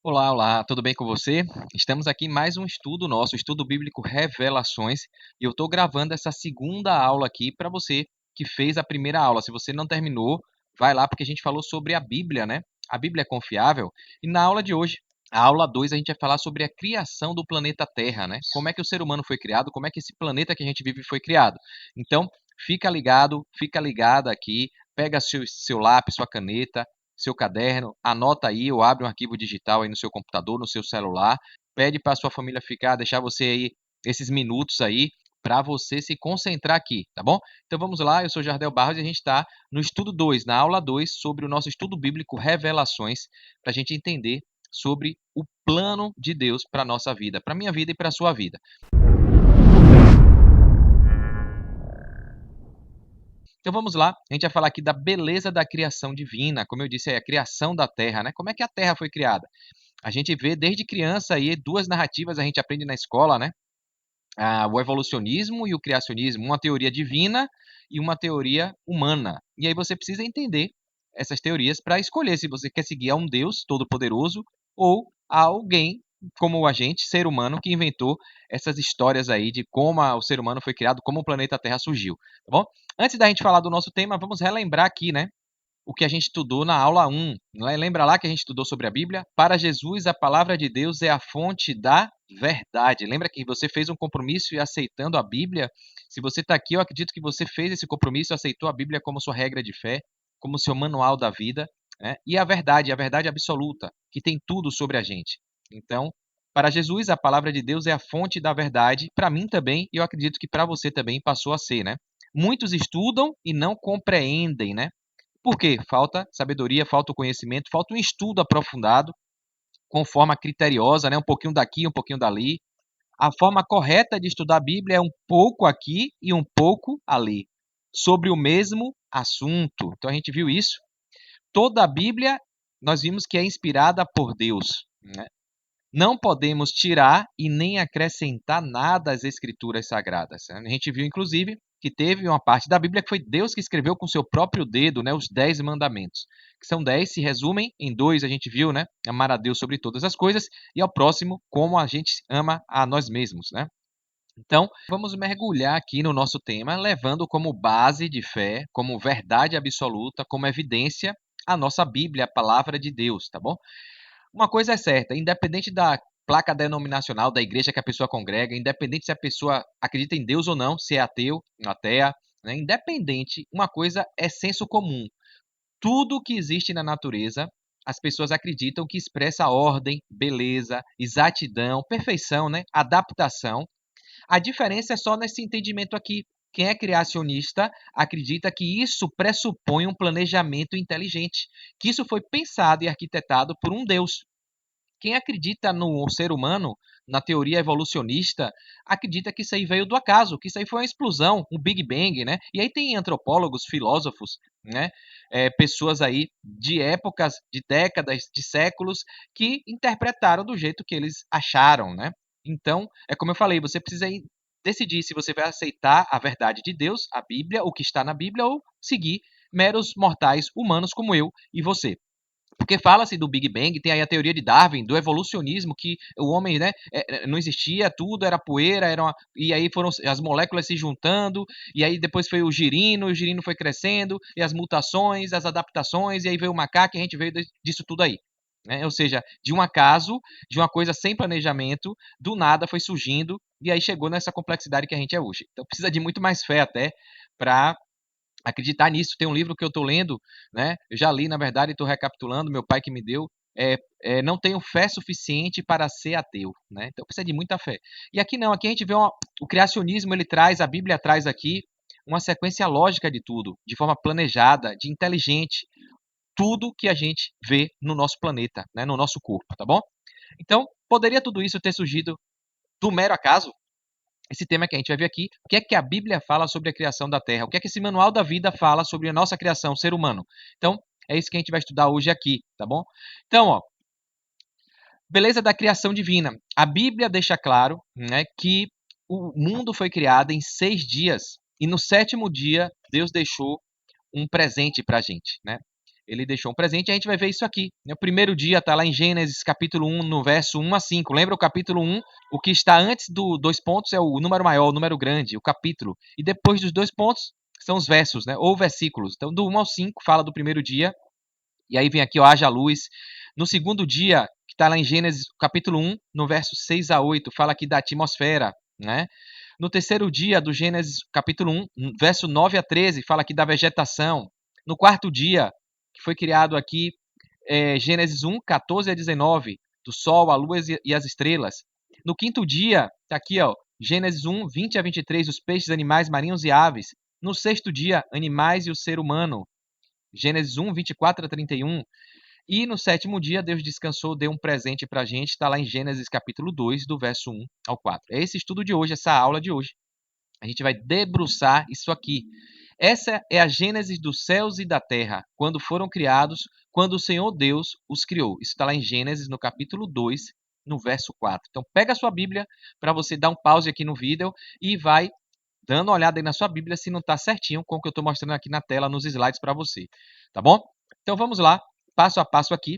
Olá, olá, tudo bem com você? Estamos aqui em mais um estudo nosso, estudo bíblico Revelações, e eu estou gravando essa segunda aula aqui para você que fez a primeira aula. Se você não terminou, vai lá porque a gente falou sobre a Bíblia, né? A Bíblia é confiável. E na aula de hoje, a aula 2, a gente vai falar sobre a criação do planeta Terra, né? Como é que o ser humano foi criado, como é que esse planeta que a gente vive foi criado. Então, fica ligado, fica ligada aqui, pega seu lápis, sua caneta, seu caderno, anota aí ou abre um arquivo digital aí no seu computador, no seu celular, pede para sua família ficar, deixar você aí esses minutos aí para você se concentrar aqui, tá bom? Então vamos lá, eu sou Jardel Barros e a gente está no estudo 2, na aula 2, sobre o nosso estudo bíblico Revelações, para a gente entender sobre o plano de Deus para a nossa vida, para a minha vida e para a sua vida. Então vamos lá, a gente vai falar aqui da beleza da criação divina, como eu disse, é a criação da Terra, né? Como é que a Terra foi criada? A gente vê desde criança aí duas narrativas a gente aprende na escola, né? O evolucionismo e o criacionismo, uma teoria divina e uma teoria humana. E aí você precisa entender essas teorias para escolher se você quer seguir a um Deus todo-poderoso ou a alguém como a gente, ser humano, que inventou essas histórias aí de como o ser humano foi criado, como o planeta Terra surgiu, tá bom? Antes da gente falar do nosso tema, vamos relembrar aqui, né? O que a gente estudou na aula 1. Lembra lá que a gente estudou sobre a Bíblia? Para Jesus, a palavra de Deus é a fonte da verdade. Lembra que você fez um compromisso e aceitando a Bíblia? Se você está aqui, eu acredito que você fez esse compromisso, aceitou a Bíblia como sua regra de fé, como seu manual da vida, né? E a verdade absoluta, que tem tudo sobre a gente. Então, para Jesus, a palavra de Deus é a fonte da verdade. Para mim também, e eu acredito que para você também passou a ser, né? Muitos estudam e não compreendem, né? Por quê? Falta sabedoria, falta o conhecimento, falta um estudo aprofundado, com forma criteriosa, né? Um pouquinho daqui, um pouquinho dali. A forma correta de estudar a Bíblia é um pouco aqui e um pouco ali, sobre o mesmo assunto. Então a gente viu isso. Toda a Bíblia nós vimos que é inspirada por Deus, né? Não podemos tirar e nem acrescentar nada às escrituras sagradas. A gente viu, inclusive, que teve uma parte da Bíblia que foi Deus que escreveu com seu próprio dedo, né, os 10 mandamentos. Que são 10, se resumem em dois, a gente viu, né? Amar a Deus sobre todas as coisas e ao próximo como a gente ama a nós mesmos, né? Então, vamos mergulhar aqui no nosso tema, levando como base de fé, como verdade absoluta, como evidência, a nossa Bíblia, a palavra de Deus, tá bom? Uma coisa é certa, independente da placa denominacional da igreja que a pessoa congrega, independente se a pessoa acredita em Deus ou não, se é ateu, ateia, né? Independente, uma coisa é senso comum. Tudo que existe na natureza, as pessoas acreditam que expressa ordem, beleza, exatidão, perfeição, né? Adaptação. A diferença é só nesse entendimento aqui. Quem é criacionista acredita que isso pressupõe um planejamento inteligente, que isso foi pensado e arquitetado por um Deus. Quem acredita no ser humano, na teoria evolucionista, acredita que isso aí veio do acaso, que isso aí foi uma explosão, um Big Bang, né? E aí tem antropólogos, filósofos, né? Pessoas aí de épocas, de décadas, de séculos, que interpretaram do jeito que eles acharam, né? Então, é como eu falei, você precisa aí decidir se você vai aceitar a verdade de Deus, a Bíblia, o que está na Bíblia, ou seguir meros mortais humanos como eu e você. Porque fala-se do Big Bang, tem aí a teoria de Darwin, do evolucionismo, que o homem, né, não existia, tudo era poeira, e aí foram as moléculas se juntando, e aí depois foi o girino foi crescendo, e as mutações, as adaptações, e aí veio o macaco, e a gente veio disso tudo aí. Né? Ou seja, de um acaso, de uma coisa sem planejamento, do nada foi surgindo, e aí chegou nessa complexidade que a gente é hoje. Então precisa de muito mais fé até para acreditar nisso. Tem um livro que eu estou lendo, né? Eu já li, na verdade, e estou recapitulando, meu pai que me deu. Não tenho fé suficiente para ser ateu, né? Então precisa de muita fé. E aqui não, aqui a gente vê o criacionismo, ele traz, a Bíblia traz aqui uma sequência lógica de tudo, de forma planejada, de inteligente, tudo que a gente vê no nosso planeta, né? No nosso corpo, tá bom? Então, poderia tudo isso ter surgido do mero acaso? Esse tema que a gente vai ver aqui, o que é que a Bíblia fala sobre a criação da Terra, o que é que esse manual da vida fala sobre a nossa criação, o ser humano. Então, é isso que a gente vai estudar hoje aqui, tá bom? Então, ó, beleza da criação divina. A Bíblia deixa claro, né, que o mundo foi criado em 6 dias e no sétimo dia Deus deixou um presente para a gente, né? Ele deixou um presente e a gente vai ver isso aqui. O primeiro dia está lá em Gênesis capítulo 1, no verso 1 a 5. Lembra o capítulo 1? O que está antes do 2 pontos é o número maior, o número grande, o capítulo. E depois dos 2 pontos são os versos, né? Ou versículos. Então, do 1 ao 5 fala do primeiro dia. E aí vem aqui, ó, haja luz. No segundo dia, que está lá em Gênesis capítulo 1, no verso 6 a 8, fala aqui da atmosfera, né? No terceiro dia do Gênesis capítulo 1, verso 9 a 13, fala aqui da vegetação. No quarto dia, que foi criado aqui, Gênesis 1, 14 a 19, do sol, a lua e as estrelas. No quinto dia, está aqui, ó, Gênesis 1, 20 a 23, os peixes, animais marinhos e aves. No sexto dia, animais e o ser humano. Gênesis 1, 24 a 31. E no sétimo dia, Deus descansou, deu um presente para a gente. Está lá em Gênesis capítulo 2, do verso 1 ao 4. É esse estudo de hoje, essa aula de hoje. A gente vai debruçar isso aqui. Essa é a Gênesis dos céus e da terra, quando foram criados, quando o Senhor Deus os criou. Isso está lá em Gênesis, no capítulo 2, no verso 4. Então, pega a sua Bíblia para você dar um pause aqui no vídeo e vai dando uma olhada aí na sua Bíblia se não está certinho com o que eu estou mostrando aqui na tela, nos slides para você. Tá bom? Então, vamos lá, passo a passo aqui.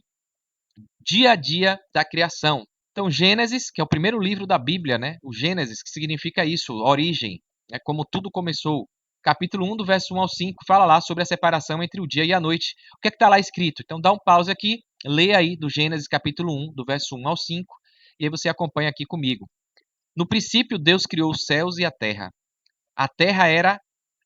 Dia a dia da criação. Então, Gênesis, que é o primeiro livro da Bíblia, né? O Gênesis, que significa isso, origem, é como tudo começou. Capítulo 1, do verso 1 ao 5, fala lá sobre a separação entre o dia e a noite. O que é que está lá escrito? Então, dá um pause aqui, lê aí do Gênesis capítulo 1, do verso 1 ao 5, e aí você acompanha aqui comigo. No princípio, Deus criou os céus e a terra. A terra era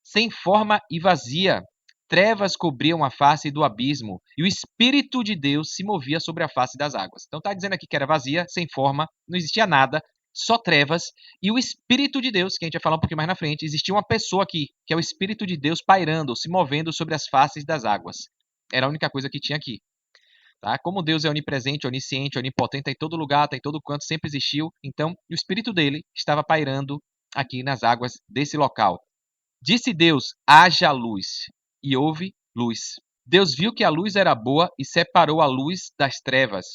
sem forma e vazia. Trevas cobriam a face do abismo, e o Espírito de Deus se movia sobre a face das águas. Então está dizendo aqui que era vazia, sem forma, não existia nada, só trevas, e o Espírito de Deus, que a gente vai falar um pouquinho mais na frente, existia uma pessoa aqui, que é o Espírito de Deus pairando, se movendo sobre as faces das águas. Era a única coisa que tinha aqui. Tá? Como Deus é onipresente, onisciente, onipotente, está em todo lugar, está em todo canto, sempre existiu, então o Espírito dele estava pairando aqui nas águas desse local. Disse Deus, haja luz, e houve luz. Deus viu que a luz era boa e separou a luz das trevas.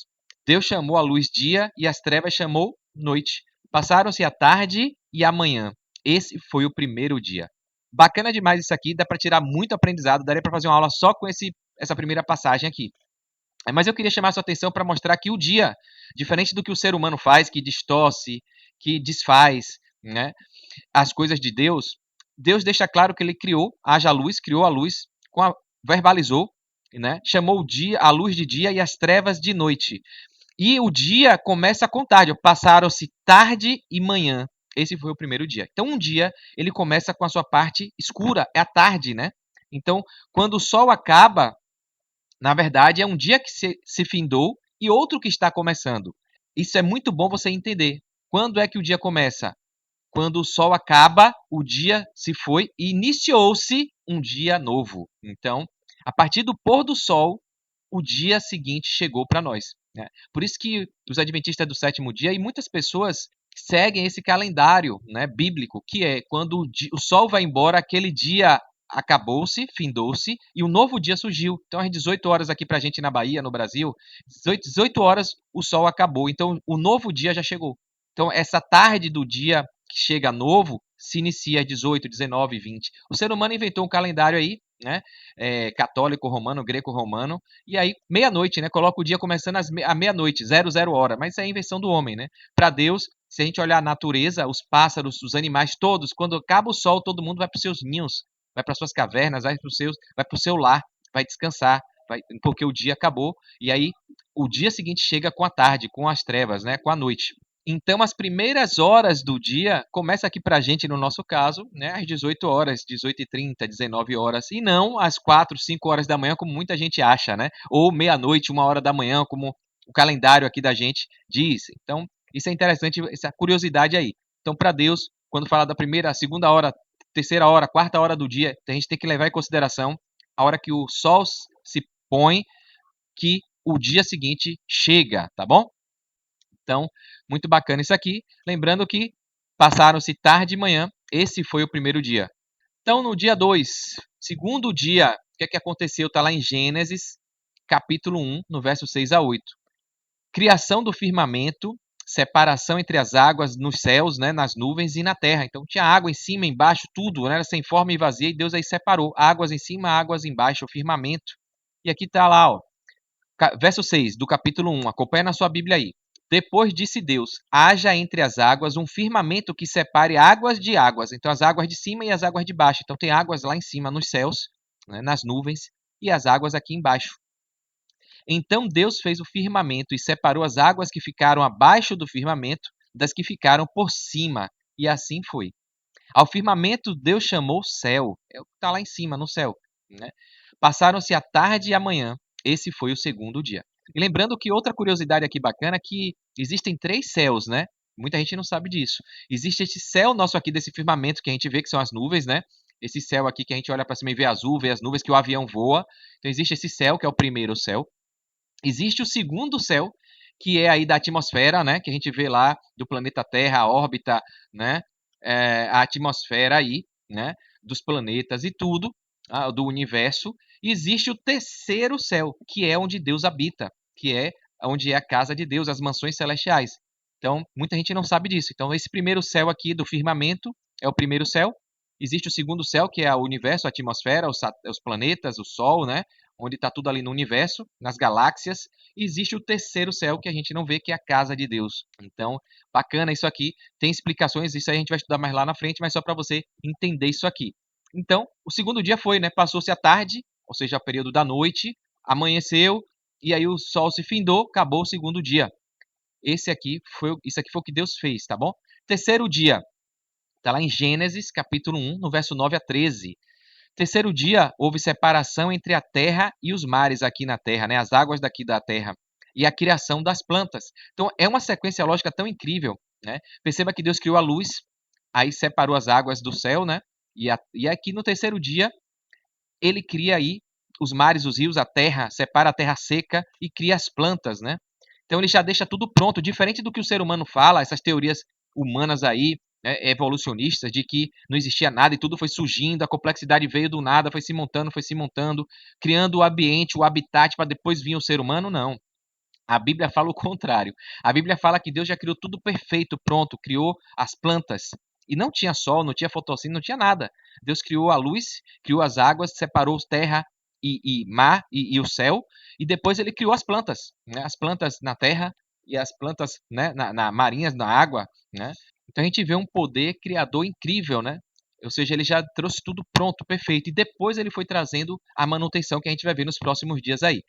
Deus chamou a luz dia e as trevas chamou noite. Passaram-se a tarde e a manhã. Esse foi o primeiro dia. Bacana demais isso aqui, dá para tirar muito aprendizado, daria para fazer uma aula só com essa primeira passagem aqui. Mas eu queria chamar a sua atenção para mostrar que o dia, diferente do que o ser humano faz, que distorce, que desfaz, né, as coisas de Deus, Deus deixa claro que ele criou, haja luz, criou a luz, verbalizou, né, chamou o dia, a luz de dia e as trevas de noite. E o dia começa com tarde, passaram-se tarde e manhã. Esse foi o primeiro dia. Então, um dia, ele começa com a sua parte escura, é a tarde, né? Então, quando o sol acaba, na verdade, é um dia que se findou e outro que está começando. Isso é muito bom você entender. Quando é que o dia começa? Quando o sol acaba, o dia se foi e iniciou-se um dia novo. Então, a partir do pôr do sol, o dia seguinte chegou para nós, né? Por isso que os adventistas do sétimo dia e muitas pessoas seguem esse calendário, né, bíblico, que é quando o sol vai embora, aquele dia acabou-se, findou-se, e um novo dia surgiu. Então, às 18 horas aqui para a gente na Bahia, no Brasil, 18 horas o sol acabou. Então, o novo dia já chegou. Então, essa tarde do dia que chega novo se inicia às 18, 19, 20. O ser humano inventou um calendário aí, né? Católico romano, greco-romano, e aí meia-noite, né? Coloca o dia começando à meia-noite, 00 hora, mas isso é a invenção do homem, né? Para Deus, se a gente olhar a natureza, os pássaros, os animais todos, quando acaba o sol, todo mundo vai para os seus ninhos, vai para suas cavernas, vai para o seu lar, vai descansar, porque o dia acabou, e aí o dia seguinte chega com a tarde, com as trevas, né? Com a noite. Então, as primeiras horas do dia começa aqui para a gente, no nosso caso, né, às 18 horas, 18h30, 19 horas, e não às 4, 5 horas da manhã, como muita gente acha, né? Ou meia-noite, 1 hora da manhã, como o calendário aqui da gente diz. Então, isso é interessante, essa curiosidade aí. Então, para Deus, quando fala da primeira, segunda hora, terceira hora, quarta hora do dia, a gente tem que levar em consideração a hora que o sol se põe, que o dia seguinte chega, tá bom? Então, muito bacana isso aqui. Lembrando que passaram-se tarde e manhã. Esse foi o primeiro dia. Então, no dia 2, segundo dia, o que é que aconteceu? Está lá em Gênesis, capítulo 1, no verso 6 a 8. Criação do firmamento, separação entre as águas nos céus, né, nas nuvens e na terra. Então, tinha água em cima, embaixo, tudo, né, era sem forma e vazia, e Deus aí separou águas em cima, águas embaixo, o firmamento. E aqui está lá, ó, verso 6 do capítulo 1, acompanha na sua Bíblia aí. Depois disse Deus, haja entre as águas um firmamento que separe águas de águas. Então as águas de cima e as águas de baixo. Então tem águas lá em cima nos céus, né, nas nuvens, e as águas aqui embaixo. Então Deus fez o firmamento e separou as águas que ficaram abaixo do firmamento das que ficaram por cima. E assim foi. Ao firmamento Deus chamou céu. É o que está lá em cima, no céu, né? Passaram-se a tarde e a manhã. Esse foi o segundo dia. E lembrando que outra curiosidade aqui bacana é que existem 3 céus, né? Muita gente não sabe disso. Existe esse céu nosso aqui, desse firmamento que a gente vê, que são as nuvens, né? Esse céu aqui que a gente olha para cima e vê azul, vê as nuvens que o avião voa. Então existe esse céu, que é o primeiro céu. Existe o segundo céu, que é aí da atmosfera, né? Que a gente vê lá do planeta Terra, a órbita, né? A atmosfera aí, né? Dos planetas e tudo, do universo. E existe o terceiro céu, que é onde Deus habita, que é onde é a casa de Deus, as mansões celestiais. Então, muita gente não sabe disso. Então, esse primeiro céu aqui do firmamento é o primeiro céu. Existe o segundo céu, que é o universo, a atmosfera, os planetas, o Sol, né? Onde está tudo ali no universo, nas galáxias. E existe o terceiro céu, que a gente não vê, que é a casa de Deus. Então, bacana isso aqui. Tem explicações, isso aí a gente vai estudar mais lá na frente, mas só para você entender isso aqui. Então, o segundo dia foi, né? Passou-se a tarde, ou seja, o período da noite, amanheceu, e aí o sol se findou, acabou o segundo dia. Isso aqui foi o que Deus fez, tá bom? Terceiro dia, está lá em Gênesis, capítulo 1, no verso 9 a 13. Terceiro dia, houve separação entre a terra e os mares aqui na terra, né? As águas daqui da terra. E a criação das plantas. Então, é uma sequência lógica tão incrível, né? Perceba que Deus criou a luz, aí separou as águas do céu, né? E aqui no terceiro dia, ele cria aí os mares, os rios, a terra, separa a terra seca e cria as plantas, né? Então ele já deixa tudo pronto, diferente do que o ser humano fala, essas teorias humanas aí, né, evolucionistas, de que não existia nada e tudo foi surgindo, a complexidade veio do nada, foi se montando, criando o ambiente, o habitat para depois vir o ser humano, não. A Bíblia fala o contrário. A Bíblia fala que Deus já criou tudo perfeito, pronto, criou as plantas. E não tinha sol, não tinha fotossíntese, não tinha nada. Deus criou a luz, criou as águas, separou terra e mar e o céu, e depois ele criou as plantas, né? As plantas na terra e as plantas, né, marinhas, na água, né? Então a gente vê um poder criador incrível, né? Ou seja, ele já trouxe tudo pronto, perfeito, e depois ele foi trazendo a manutenção que a gente vai ver nos próximos dias aí.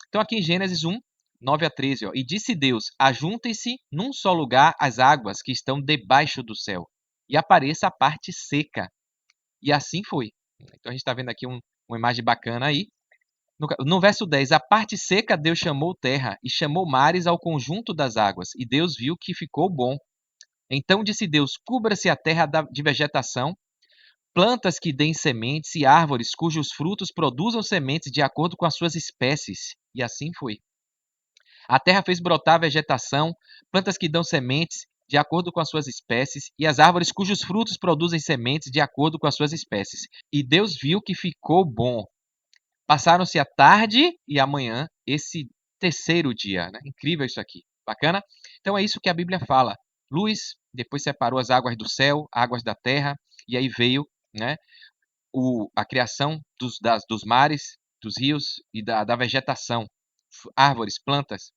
Então aqui em Gênesis 1, 9 a 13, ó, e disse Deus, ajuntem-se num só lugar as águas que estão debaixo do céu, e apareça a parte seca. E assim foi. Então a gente está vendo aqui uma imagem bacana aí. No verso 10, a parte seca Deus chamou terra, e chamou mares ao conjunto das águas, e Deus viu que ficou bom. Então disse Deus, cubra-se a terra de vegetação, plantas que deem sementes e árvores cujos frutos produzam sementes de acordo com as suas espécies. E assim foi. A terra fez brotar vegetação, plantas que dão sementes de acordo com as suas espécies, e as árvores cujos frutos produzem sementes de acordo com as suas espécies. E Deus viu que ficou bom. Passaram-se a tarde e a manhã, esse terceiro dia, né? Incrível isso aqui, bacana? Então é isso que a Bíblia fala. Luz, depois separou as águas do céu, águas da terra, e aí veio, né, a criação dos mares, dos rios e da vegetação, árvores, plantas.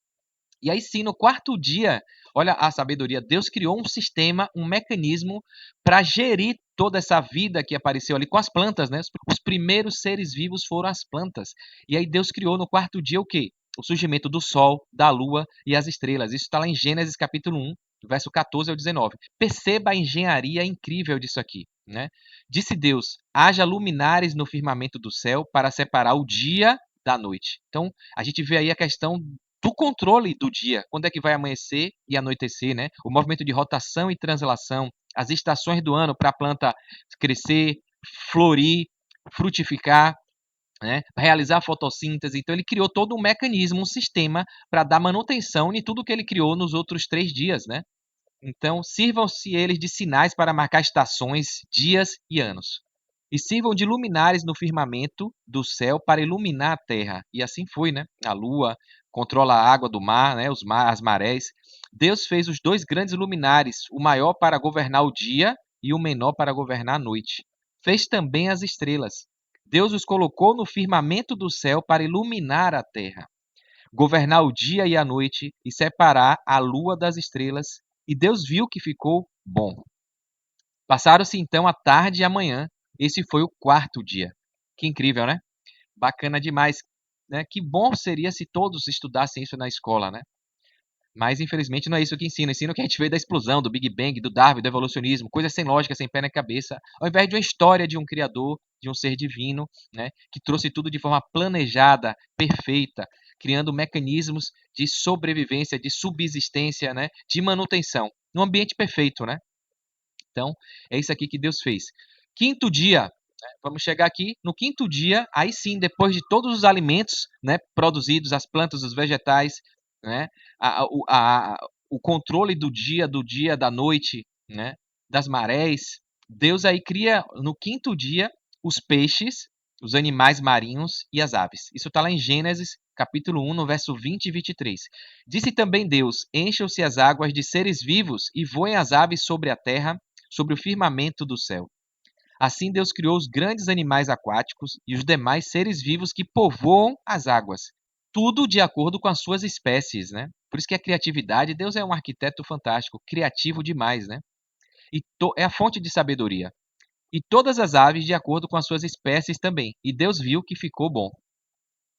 E aí sim, no quarto dia, olha a sabedoria, Deus criou um sistema, um mecanismo para gerir toda essa vida que apareceu ali com as plantas, né? Os primeiros seres vivos foram as plantas. E aí Deus criou no quarto dia o quê? O surgimento do sol, da lua e as estrelas. Isso está lá em Gênesis capítulo 1, verso 14 ao 19. Perceba a engenharia incrível disso aqui, né? Disse Deus, haja luminares no firmamento do céu para separar o dia da noite. Então, a gente vê aí a questão do controle do dia, quando é que vai amanhecer e anoitecer, né? O movimento de rotação e translação, as estações do ano para a planta crescer, florir, frutificar, né? Realizar a fotossíntese. Então ele criou todo um mecanismo, um sistema para dar manutenção em tudo que ele criou nos outros 3 dias, né? Então sirvam-se eles de sinais para marcar estações, dias e anos. E sirvam de luminares no firmamento do céu para iluminar a terra. E assim foi, né? A lua controla a água do mar, né? As marés. Deus fez os 2 grandes luminares, o maior para governar o dia e o menor para governar a noite. Fez também as estrelas. Deus os colocou no firmamento do céu para iluminar a terra, governar o dia e a noite e separar a lua das estrelas. E Deus viu que ficou bom. Passaram-se então a tarde e a manhã. Esse foi o quarto dia. Que incrível, né? Bacana demais, né? Que bom seria se todos estudassem isso na escola, né? Mas, infelizmente, não é isso que ensina. Ensina o que a gente vê da explosão, do Big Bang, do Darwin, do evolucionismo, coisas sem lógica, sem pé na cabeça, ao invés de uma história de um criador, de um ser divino, né, que trouxe tudo de forma planejada, perfeita, criando mecanismos de sobrevivência, de subsistência, né, de manutenção, num ambiente perfeito, né? Então, é isso aqui que Deus fez. Quinto dia, né, vamos chegar aqui no quinto dia, aí sim, depois de todos os alimentos, né, produzidos, as plantas, os vegetais, né, o controle do dia, da noite, né, das marés, Deus aí cria no quinto dia os peixes, os animais marinhos e as aves. Isso está lá em Gênesis, capítulo 1, no verso 20 e 23. Disse também Deus: encham-se as águas de seres vivos e voem as aves sobre a terra, sobre o firmamento do céu. Assim Deus criou os grandes animais aquáticos e os demais seres vivos que povoam as águas, tudo de acordo com as suas espécies, né? Por isso que a criatividade, Deus é um arquiteto fantástico, criativo demais, né? É a fonte de sabedoria. E todas as aves de acordo com as suas espécies também. E Deus viu que ficou bom.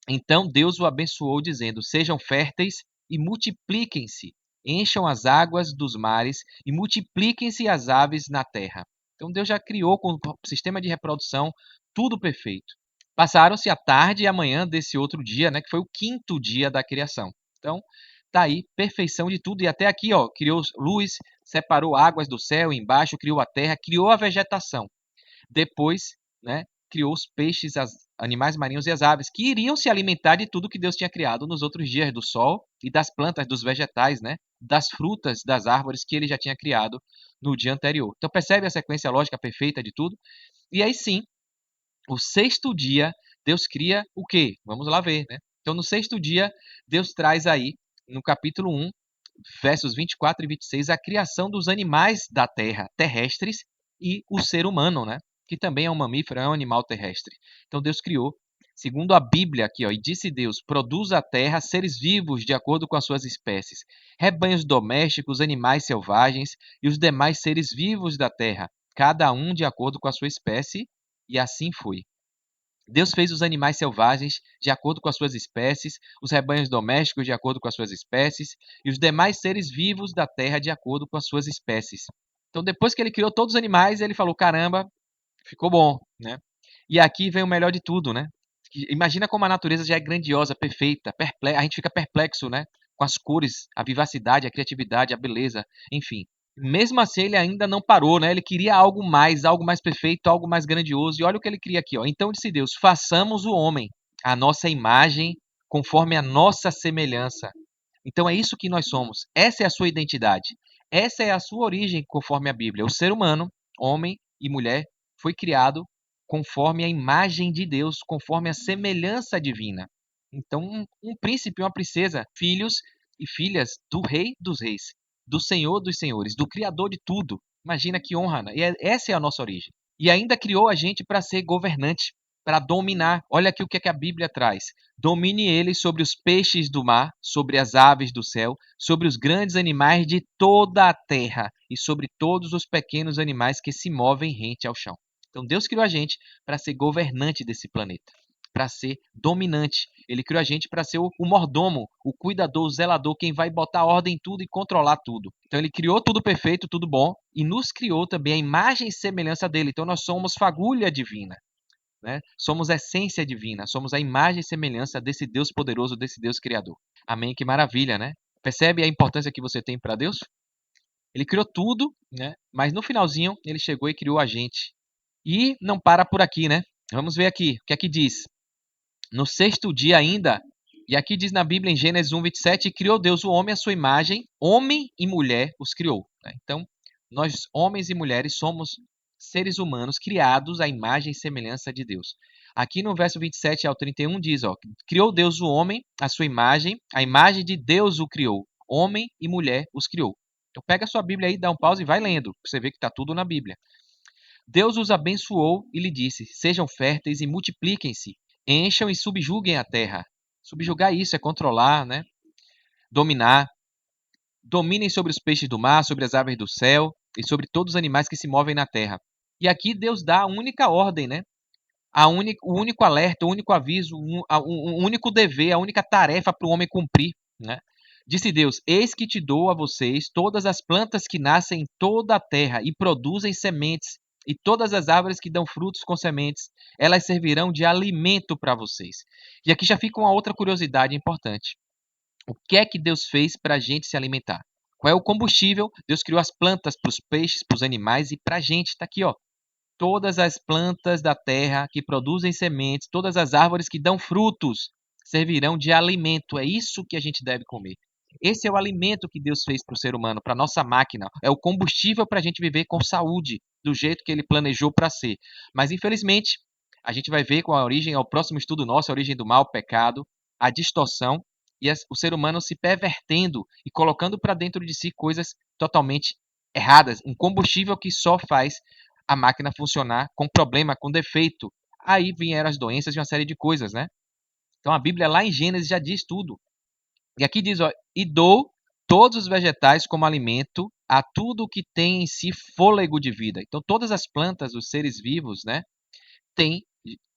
Então Deus o abençoou, dizendo: sejam férteis e multipliquem-se, encham as águas dos mares e multipliquem-se as aves na terra. Então Deus já criou com o sistema de reprodução tudo perfeito. Passaram-se a tarde e a manhã desse outro dia, né, que foi o quinto dia da criação. Então, tá aí, perfeição de tudo. E até aqui, ó, criou luz, separou águas do céu, embaixo criou a terra, criou a vegetação. Depois, né, criou os peixes, os animais marinhos e as aves, que iriam se alimentar de tudo que Deus tinha criado nos outros dias, do sol e das plantas, dos vegetais, né, das frutas, das árvores que ele já tinha criado no dia anterior. Então percebe a sequência lógica perfeita de tudo? E aí sim, o sexto dia, Deus cria o quê? Vamos lá ver, né? Então no sexto dia, Deus traz aí, no capítulo 1, versos 24 e 26, a criação dos animais da terra, terrestres, e o ser humano, né? Que também é um mamífero, é um animal terrestre. Então Deus criou, segundo a Bíblia aqui, ó, e disse Deus: produza a terra seres vivos de acordo com as suas espécies, rebanhos domésticos, animais selvagens e os demais seres vivos da terra, cada um de acordo com a sua espécie, e assim foi. Deus fez os animais selvagens de acordo com as suas espécies, os rebanhos domésticos de acordo com as suas espécies e os demais seres vivos da terra de acordo com as suas espécies. Então, depois que ele criou todos os animais, ele falou: caramba, ficou bom, né? E aqui vem o melhor de tudo, né? Imagina como a natureza já é grandiosa, perfeita, a gente fica perplexo, né? Com as cores, a vivacidade, a criatividade, a beleza, enfim. Mesmo assim, ele ainda não parou, né? Ele queria algo mais perfeito, algo mais grandioso. E olha o que ele cria aqui, ó. Então disse Deus: façamos o homem, a nossa imagem, conforme a nossa semelhança. Então é isso que nós somos. Essa é a sua identidade. Essa é a sua origem, conforme a Bíblia. O ser humano, homem e mulher, foi criado conforme a imagem de Deus, conforme a semelhança divina. Então, um príncipe e uma princesa, filhos e filhas do Rei dos Reis, do Senhor dos Senhores, do Criador de tudo. Imagina que honra, né? Essa é a nossa origem. E ainda criou a gente para ser governante, para dominar. Olha aqui o que é que a Bíblia traz. Domine ele sobre os peixes do mar, sobre as aves do céu, sobre os grandes animais de toda a terra e sobre todos os pequenos animais que se movem rente ao chão. Então Deus criou a gente para ser governante desse planeta, para ser dominante. Ele criou a gente para ser o mordomo, o cuidador, o zelador, quem vai botar ordem em tudo e controlar tudo. Então ele criou tudo perfeito, tudo bom, e nos criou também a imagem e semelhança dele. Então nós somos fagulha divina, né? Somos essência divina, somos a imagem e semelhança desse Deus poderoso, desse Deus criador. Amém? Que maravilha, né? Percebe a importância que você tem para Deus? Ele criou tudo, né? Mas no finalzinho ele chegou e criou a gente. E não para por aqui, né? Vamos ver aqui, o que aqui diz. No sexto dia ainda, e aqui diz na Bíblia em Gênesis 1, 27, criou Deus o homem à sua imagem, homem e mulher os criou, né? Então, nós homens e mulheres somos seres humanos criados à imagem e semelhança de Deus. Aqui no verso 27 ao 31 diz, ó, criou Deus o homem à sua imagem, a imagem de Deus o criou, homem e mulher os criou. Então pega a sua Bíblia aí, dá um pause e vai lendo, pra você ver que está tudo na Bíblia. Deus os abençoou e lhe disse: sejam férteis e multipliquem-se, encham e subjuguem a terra. Subjugar isso é controlar, né? Dominar. Dominem sobre os peixes do mar, sobre as aves do céu e sobre todos os animais que se movem na terra. E aqui Deus dá a única ordem, né? O único alerta, o único aviso, o único dever, a única tarefa para o homem cumprir, né? Disse Deus: eis que te dou a vocês todas as plantas que nascem em toda a terra e produzem sementes, e todas as árvores que dão frutos com sementes, elas servirão de alimento para vocês. E aqui já fica uma outra curiosidade importante. O que é que Deus fez para a gente se alimentar? Qual é o combustível? Deus criou as plantas para os peixes, para os animais e para a gente. Está aqui, ó. Todas as plantas da terra que produzem sementes, todas as árvores que dão frutos, servirão de alimento. É isso que a gente deve comer. Esse é o alimento que Deus fez para o ser humano, para a nossa máquina. É o combustível para a gente viver com saúde, do jeito que ele planejou para ser. Mas, infelizmente, a gente vai ver com a origem, é o próximo estudo nosso, a origem do mal, o pecado, a distorção e o ser humano se pervertendo e colocando para dentro de si coisas totalmente erradas. Um combustível que só faz a máquina funcionar com problema, com defeito. Aí vieram as doenças e uma série de coisas, né? Então a Bíblia lá em Gênesis já diz tudo. E aqui diz, ó, e dou todos os vegetais como alimento a tudo que tem em si fôlego de vida. Então todas as plantas, os seres vivos, né, têm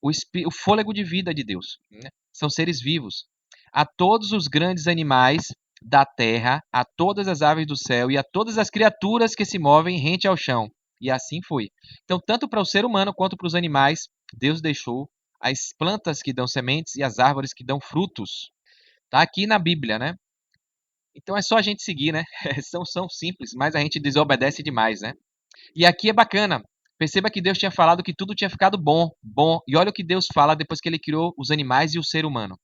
o fôlego de vida de Deus, né? São seres vivos. A todos os grandes animais da terra, a todas as aves do céu e a todas as criaturas que se movem rente ao chão. E assim foi. Então, tanto para o ser humano quanto para os animais, Deus deixou as plantas que dão sementes e as árvores que dão frutos. Tá aqui na Bíblia, né? Então é só a gente seguir, né? São simples, mas a gente desobedece demais, né? E aqui é bacana. Perceba que Deus tinha falado que tudo tinha ficado bom, bom. E olha o que Deus fala depois que ele criou os animais e o ser humano.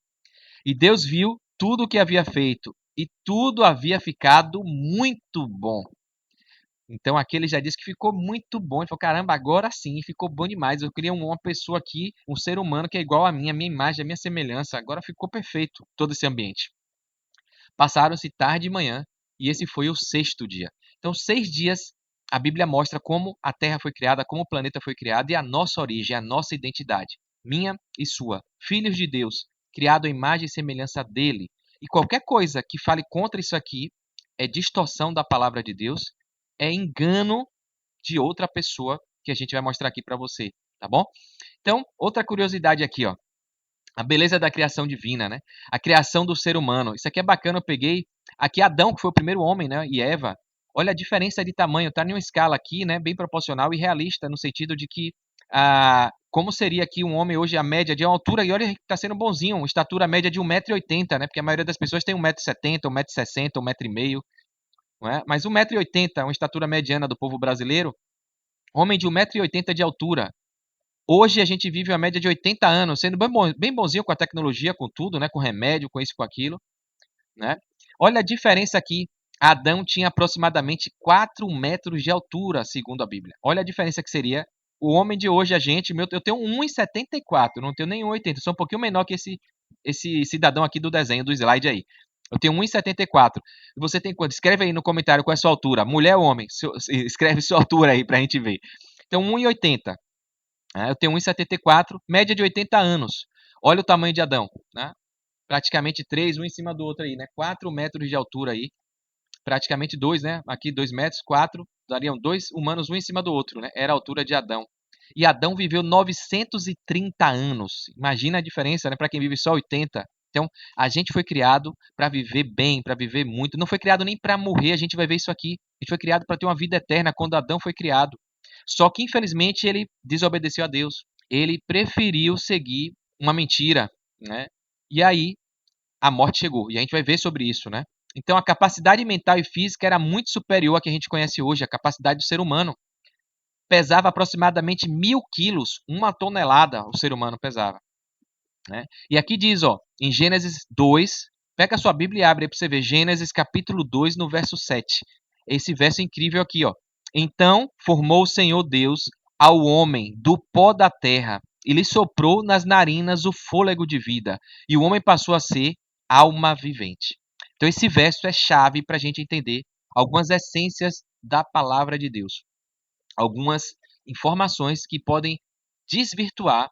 E Deus viu tudo o que havia feito, e tudo havia ficado muito bom. Então aqui ele já disse que ficou muito bom. Ele falou: caramba, agora sim, ficou bom demais. Eu queria uma pessoa aqui, um ser humano que é igual a minha imagem, a minha semelhança. Agora ficou perfeito todo esse ambiente. Passaram-se tarde e manhã, e esse foi o sexto dia. Então, 6 dias, a Bíblia mostra como a Terra foi criada, como o planeta foi criado e a nossa origem, a nossa identidade. Minha e sua. Filhos de Deus, criado à imagem e semelhança dele. E qualquer coisa que fale contra isso aqui é distorção da palavra de Deus, é engano de outra pessoa que a gente vai mostrar aqui para você, tá bom? Então, outra curiosidade aqui, ó. A beleza da criação divina, né? A criação do ser humano. Isso aqui é bacana, eu peguei aqui Adão, que foi o primeiro homem, né? E Eva. Olha a diferença de tamanho, tá em uma escala aqui, né? Bem proporcional e realista, no sentido de que como seria aqui um homem hoje a média de uma altura, e olha que tá sendo bonzinho, uma estatura média de 1,80 m, né? Porque a maioria das pessoas tem 1,70 m, 1,60 m, 1,5 m, não é? Mas 1,80 m, uma estatura mediana do povo brasileiro, homem de 1,80 m de altura. Hoje a gente vive uma média de 80 anos, sendo bem bonzinho com a tecnologia, com tudo, né? Com remédio, com isso, com aquilo, né? Olha a diferença aqui. Adão tinha aproximadamente 4 metros de altura, segundo a Bíblia. Olha a diferença que seria o homem de hoje, a gente. Eu tenho 1,74, não tenho nem 1,80, sou um pouquinho menor que esse cidadão aqui do desenho, do slide aí. Eu tenho 1,74. E você tem quanto? Escreve aí no comentário qual é a sua altura. Mulher ou homem? Escreve sua altura aí pra gente ver. Então, 1,80. Eu tenho 1,74, média de 80 anos. Olha o tamanho de Adão, né? Praticamente 3, um em cima do outro aí, né? 4 metros de altura aí. Praticamente 2, né? Aqui 2 metros, 4. Dariam 2 humanos, um em cima do outro, né? Era a altura de Adão. E Adão viveu 930 anos. Imagina a diferença, né? Para quem vive só 80. Então, a gente foi criado para viver bem, para viver muito. Não foi criado nem para morrer, a gente vai ver isso aqui. A gente foi criado para ter uma vida eterna quando Adão foi criado. Só que, infelizmente, ele desobedeceu a Deus. Ele preferiu seguir uma mentira, né? E aí, a morte chegou. E a gente vai ver sobre isso, né? Então, a capacidade mental e física era muito superior à que a gente conhece hoje, a capacidade do ser humano. Pesava aproximadamente 1.000 quilos, 1 tonelada o ser humano pesava, né? E aqui diz, ó, em Gênesis 2, pega a sua Bíblia e abre aí para você ver, Gênesis capítulo 2, no verso 7. Esse verso incrível aqui, ó. Então formou o Senhor Deus ao homem do pó da terra e lhe soprou nas narinas o fôlego de vida, e o homem passou a ser alma vivente. Então esse verso é chave para a gente entender algumas essências da palavra de Deus, algumas informações que podem desvirtuar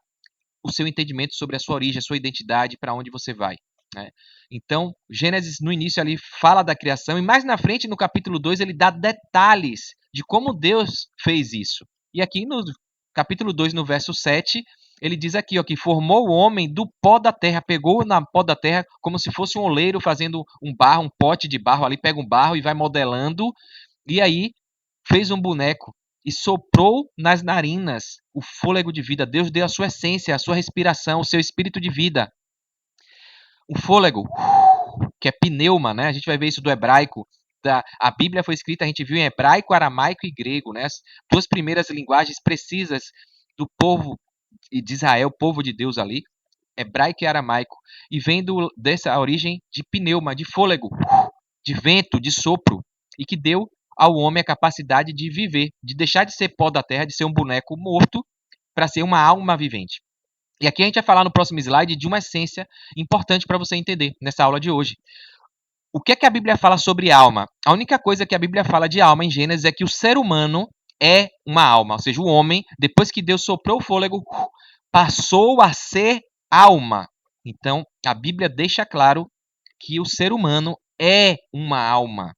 o seu entendimento sobre a sua origem, a sua identidade, para onde você vai, né? Então, Gênesis, no início ali, fala da criação, e mais na frente, no capítulo 2, ele dá detalhes de como Deus fez isso. E aqui no capítulo 2, no verso 7, ele diz aqui, ó, que formou o homem do pó da terra, pegou na pó da terra como se fosse um oleiro fazendo um barro, um pote de barro ali, pega um barro e vai modelando, e aí fez um boneco e soprou nas narinas o fôlego de vida. Deus deu a sua essência, a sua respiração, o seu espírito de vida. O fôlego, que é pneuma, né? A gente vai ver isso do hebraico. A Bíblia foi escrita, a gente viu em hebraico, aramaico e grego, né? As duas primeiras linguagens precisas do povo de Israel, o povo de Deus ali, hebraico e aramaico. E vem dessa origem de pneuma, de fôlego, de vento, de sopro, e que deu ao homem a capacidade de viver, de deixar de ser pó da terra, de ser um boneco morto, para ser uma alma vivente. E aqui a gente vai falar no próximo slide de uma essência importante para você entender nessa aula de hoje. O que é que a Bíblia fala sobre alma? A única coisa que a Bíblia fala de alma em Gênesis é que o ser humano é uma alma, ou seja, o homem, depois que Deus soprou o fôlego, passou a ser alma. Então, a Bíblia deixa claro que o ser humano é uma alma.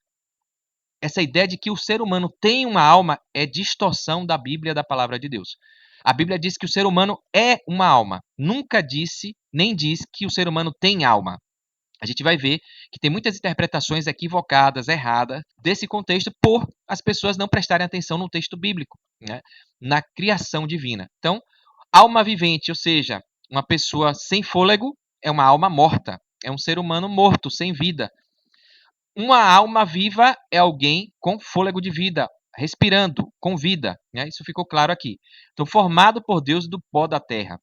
Essa ideia de que o ser humano tem uma alma é distorção da Bíblia, da palavra de Deus. A Bíblia diz que o ser humano é uma alma. Nunca disse, nem diz que o ser humano tem alma. A gente vai ver que tem muitas interpretações equivocadas, erradas, desse contexto por as pessoas não prestarem atenção no texto bíblico, né? Na criação divina. Então, alma vivente, ou seja, uma pessoa sem fôlego, é uma alma morta. É um ser humano morto, sem vida. Uma alma viva é alguém com fôlego de vida, respirando, com vida, né? Isso ficou claro aqui. Então, formado por Deus do pó da terra.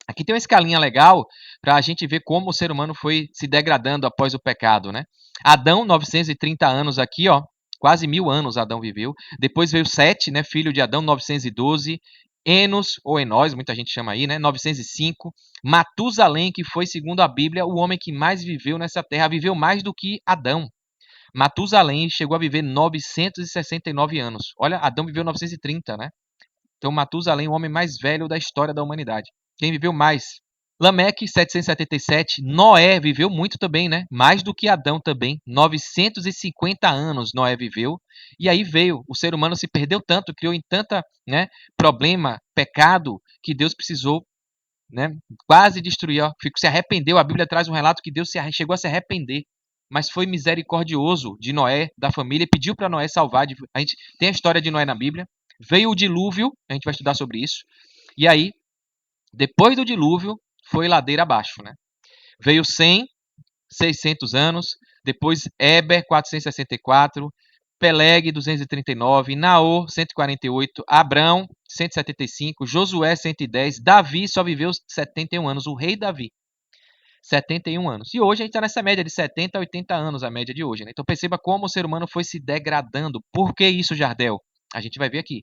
Aqui tem uma escalinha legal para a gente ver como o ser humano foi se degradando após o pecado, né? Adão, 930 anos aqui, ó, quase 1000 anos Adão viveu. Depois veio Sete, né, filho de Adão, 912. Enos, ou Enós, muita gente chama aí, né, 905. Matusalém, que foi, segundo a Bíblia, o homem que mais viveu nessa terra, viveu mais do que Adão. Matusalém chegou a viver 969 anos. Olha, Adão viveu 930, né? Então, Matusalém, o homem mais velho da história da humanidade. Quem viveu mais? Lameque, 777. Noé viveu muito também, né? Mais do que Adão também. 950 anos Noé viveu. E aí veio, o ser humano se perdeu tanto, criou em tanta, né, problema, pecado, que Deus precisou, né, quase destruir. Ó, se arrependeu. A Bíblia traz um relato que Deus chegou a se arrepender. Mas foi misericordioso de Noé, da família, e pediu para Noé salvar. A gente tem a história de Noé na Bíblia. Veio o dilúvio, a gente vai estudar sobre isso. E aí, depois do dilúvio, foi ladeira abaixo, né? Veio Sem, 600 anos. Depois Eber, 464. Peleg, 239. Naor, 148. Abrão, 175. Josué, 110. Davi só viveu 71 anos. O rei Davi. 71 anos. E hoje a gente está nessa média de 70 a 80 anos, a média de hoje, né? Então perceba como o ser humano foi se degradando. Por que isso, Jardel? A gente vai ver aqui.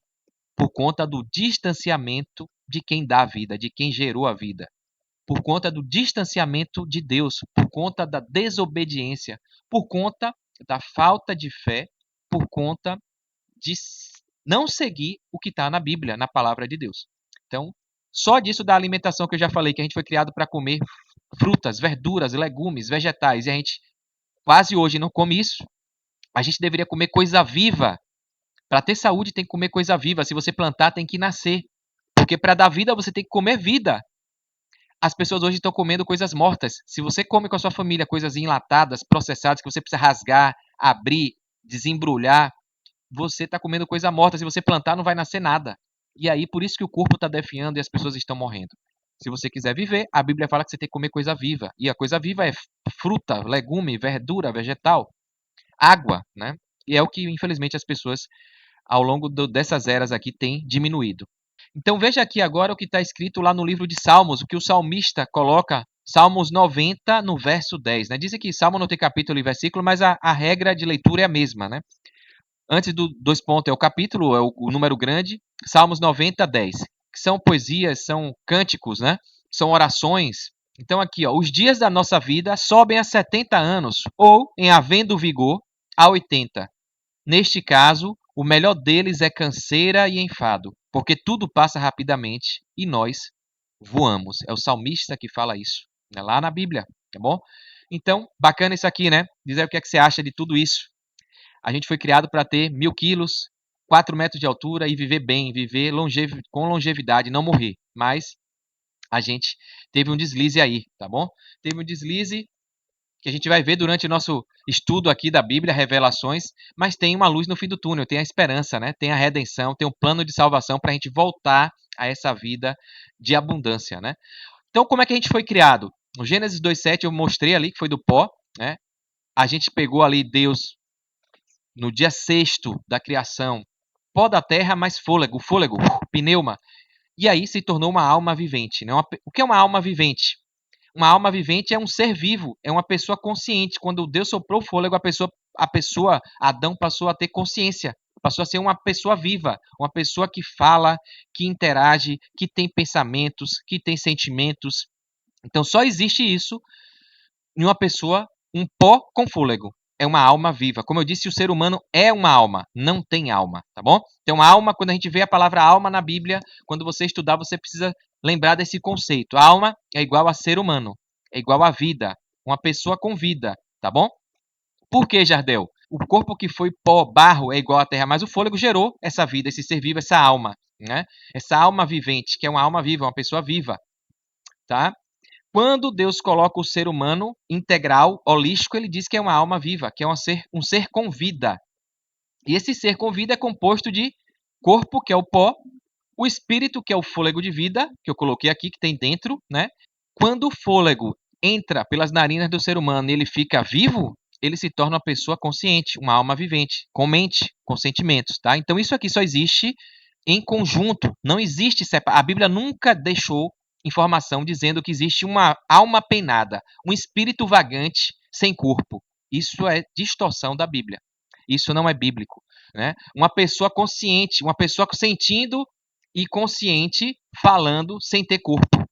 Por conta do distanciamento de quem dá a vida, de quem gerou a vida. Por conta do distanciamento de Deus, por conta da desobediência, por conta da falta de fé, por conta de não seguir o que está na Bíblia, na palavra de Deus. Então, só disso da alimentação que eu já falei, que a gente foi criado para comer frutas, verduras, legumes, vegetais, e a gente quase hoje não come isso. A gente deveria comer coisa viva. Para ter saúde tem que comer coisa viva. Se você plantar, tem que nascer. Porque para dar vida, você tem que comer vida. As pessoas hoje estão comendo coisas mortas. Se você come com a sua família coisas enlatadas, processadas, que você precisa rasgar, abrir, desembrulhar, você está comendo coisa morta. Se você plantar, não vai nascer nada. E aí, por isso que o corpo está definhando e as pessoas estão morrendo. Se você quiser viver, a Bíblia fala que você tem que comer coisa viva. E a coisa viva é fruta, legume, verdura, vegetal, água, né? E é o que, infelizmente, as pessoas, ao longo dessas eras aqui, têm diminuído. Então veja aqui agora o que está escrito lá no livro de Salmos, o que o salmista coloca, Salmos 90, no verso 10. Né? Dizem que Salmo não tem capítulo e versículo, mas a regra de leitura é a mesma. Né? Antes do 2 pontos é o capítulo, é o número grande, Salmos 90, 10. Que são poesias, são cânticos, né? São orações. Então aqui, ó, os dias da nossa vida sobem a 70 anos, ou, em havendo vigor, a 80. Neste caso, O melhor deles é canseira e enfado, porque tudo passa rapidamente e nós voamos. É o salmista que fala isso, né, lá na Bíblia, tá bom? Então, bacana isso aqui, né? Diz aí o que é que você acha de tudo isso. A gente foi criado para ter 1.000 quilos, 4 metros de altura e viver bem, viver com longevidade, não morrer. Mas a gente teve um deslize aí, tá bom? Teve um deslize que a gente vai ver durante o nosso estudo aqui da Bíblia, Revelações, mas tem uma luz no fim do túnel, tem a esperança, né? Tem a redenção, tem um plano de salvação para a gente voltar a essa vida de abundância, né? Então, como é que a gente foi criado? No Gênesis 2:7 eu mostrei ali que foi do pó, né? A gente pegou ali Deus no dia sexto da criação, pó da terra mais fôlego, pneuma, e aí se tornou uma alma vivente, né? O que é uma alma vivente? Uma alma vivente é um ser vivo, é uma pessoa consciente. Quando Deus soprou o fôlego, Adão passou a ter consciência, passou a ser uma pessoa viva, uma pessoa que fala, que interage, que tem pensamentos, que tem sentimentos. Então só existe isso em uma pessoa, um pó com fôlego. É uma alma viva. Como eu disse, o ser humano é uma alma, não tem alma, tá bom? Então, alma, quando a gente vê a palavra alma na Bíblia, quando você estudar, você precisa lembrar desse conceito. A alma é igual a ser humano, é igual a vida, uma pessoa com vida, tá bom? Por que, Jardel? O corpo que foi pó, barro, é igual à terra, mas o fôlego gerou essa vida, esse ser vivo, essa alma, né? Essa alma vivente, que é uma alma viva, uma pessoa viva, tá? Quando Deus coloca o ser humano integral, holístico, ele diz que é uma alma viva, que é um ser com vida. E esse ser com vida é composto de corpo, que é o pó, o espírito, que é o fôlego de vida, que eu coloquei aqui, que tem dentro, né? Quando o fôlego entra pelas narinas do ser humano e ele fica vivo, ele se torna uma pessoa consciente, uma alma vivente, com mente, com sentimentos, tá? Então isso aqui só existe em conjunto, não existe separado. A Bíblia nunca deixou informação dizendo que existe uma alma penada, um espírito vagante sem corpo. Isso é distorção da Bíblia. Isso não é bíblico, né? Uma pessoa consciente, uma pessoa sentindo e consciente falando sem ter corpo.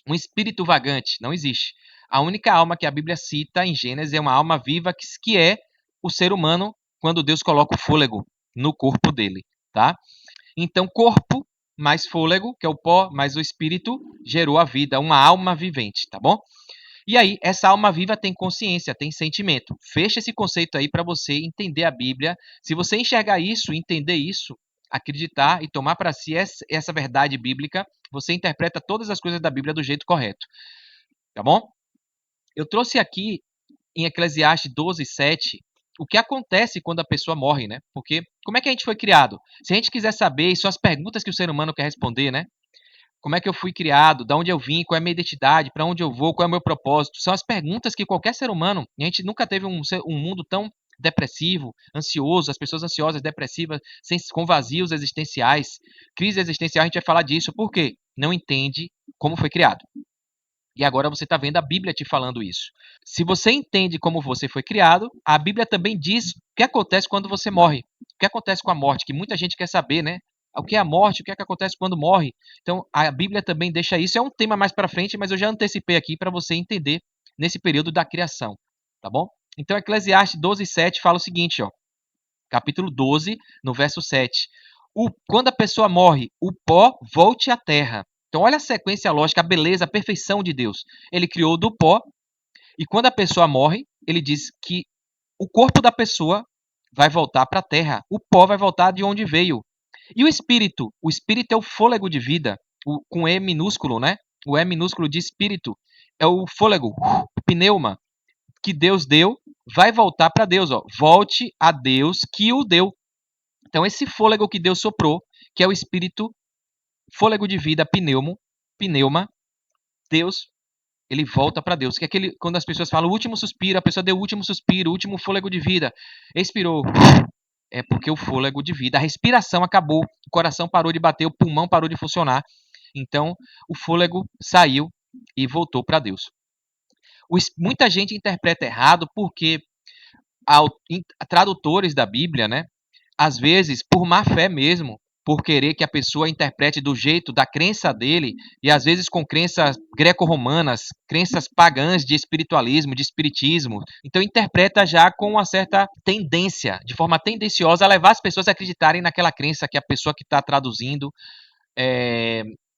Um espírito vagante não existe. A única alma que a Bíblia cita em Gênesis é uma alma viva que é o ser humano quando Deus coloca o fôlego no corpo dele, tá? Então, corpo mais fôlego, que é o pó, mais o espírito, gerou a vida, uma alma vivente, tá bom? E aí, essa alma viva tem consciência, tem sentimento. Fecha esse conceito aí para você entender a Bíblia. Se você enxergar isso, entender isso, acreditar e tomar para si essa verdade bíblica, você interpreta todas as coisas da Bíblia do jeito correto, tá bom? Eu trouxe aqui em Eclesiastes 12:7 o que acontece quando a pessoa morre, né? Porque como é que a gente foi criado? Se a gente quiser saber, são as perguntas que o ser humano quer responder, né? Como é que eu fui criado? De onde eu vim? Qual é a minha identidade? Para onde eu vou? Qual é o meu propósito? São as perguntas que qualquer ser humano, e a gente nunca teve um mundo tão depressivo, ansioso, as pessoas ansiosas, depressivas, com vazios existenciais, crise existencial, a gente vai falar disso. Por quê? Não entende como foi criado. E agora você está vendo a Bíblia te falando isso. Se você entende como você foi criado, a Bíblia também diz o que acontece quando você morre. O que acontece com a morte, que muita gente quer saber, né? O que é a morte, o que é que acontece quando morre. Então, a Bíblia também deixa isso. É um tema mais para frente, mas eu já antecipei aqui para você entender nesse período da criação, tá bom? Então, Eclesiastes 12:7 fala o seguinte, ó, capítulo 12, no verso 7. Quando a pessoa morre, o pó volte à terra. Então, olha a sequência lógica, a beleza, a perfeição de Deus. Ele criou do pó, e quando a pessoa morre, ele diz que o corpo da pessoa vai voltar para a terra, o pó vai voltar de onde veio. E o espírito? O espírito é o fôlego de vida, com E minúsculo, né? O E minúsculo de espírito é o fôlego, o pneuma, que Deus deu, vai voltar para Deus. Ó. Volte a Deus que o deu. Então, esse fôlego que Deus soprou, que é o espírito, fôlego de vida, pneuma, Deus, ele volta para Deus. Que é aquele, quando as pessoas falam o último suspiro, a pessoa deu o último suspiro, o último fôlego de vida, expirou. É porque o fôlego de vida, a respiração acabou, o coração parou de bater, o pulmão parou de funcionar. Então, o fôlego saiu e voltou para Deus. Muita gente interpreta errado porque tradutores da Bíblia, né, às vezes, por má fé mesmo, por querer que a pessoa interprete do jeito da crença dele, e às vezes com crenças greco-romanas, crenças pagãs de espiritualismo, de espiritismo. Então interpreta já com uma certa tendência, de forma tendenciosa, a levar as pessoas a acreditarem naquela crença que a pessoa que está traduzindo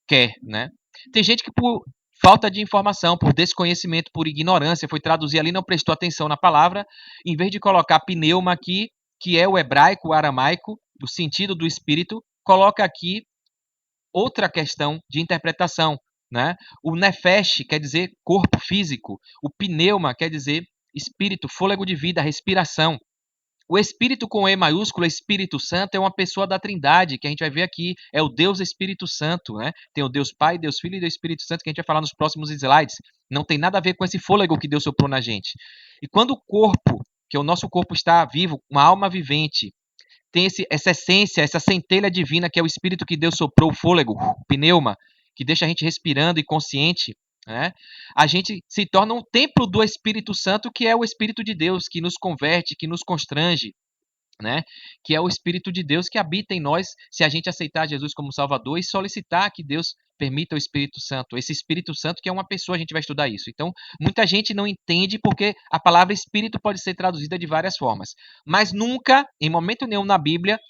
quer, né? Tem gente que por falta de informação, por desconhecimento, por ignorância, foi traduzir ali, não prestou atenção na palavra, em vez de colocar pneuma aqui, que é o hebraico, o aramaico, o sentido do espírito, coloca aqui outra questão de interpretação, né? O nefesh quer dizer corpo físico, o pneuma quer dizer espírito, fôlego de vida, respiração. O Espírito com E maiúsculo, Espírito Santo, é uma pessoa da Trindade, que a gente vai ver aqui, é o Deus Espírito Santo, né? Tem o Deus Pai, Deus Filho e Deus Espírito Santo, que a gente vai falar nos próximos slides. Não tem nada a ver com esse fôlego que Deus soprou na gente. E quando o corpo, que o nosso corpo está vivo, uma alma vivente, tem essa essência, essa centelha divina, que é o Espírito que Deus soprou, o fôlego, o pneuma, que deixa a gente respirando e consciente, né? A gente se torna um templo do Espírito Santo, que é o Espírito de Deus, que nos converte, que nos constrange, né? Que é o Espírito de Deus que habita em nós, se a gente aceitar Jesus como Salvador e solicitar que Deus permita o Espírito Santo. Esse Espírito Santo que é uma pessoa, a gente vai estudar isso. Então, muita gente não entende porque a palavra Espírito pode ser traduzida de várias formas. Mas nunca, em momento nenhum na Bíblia,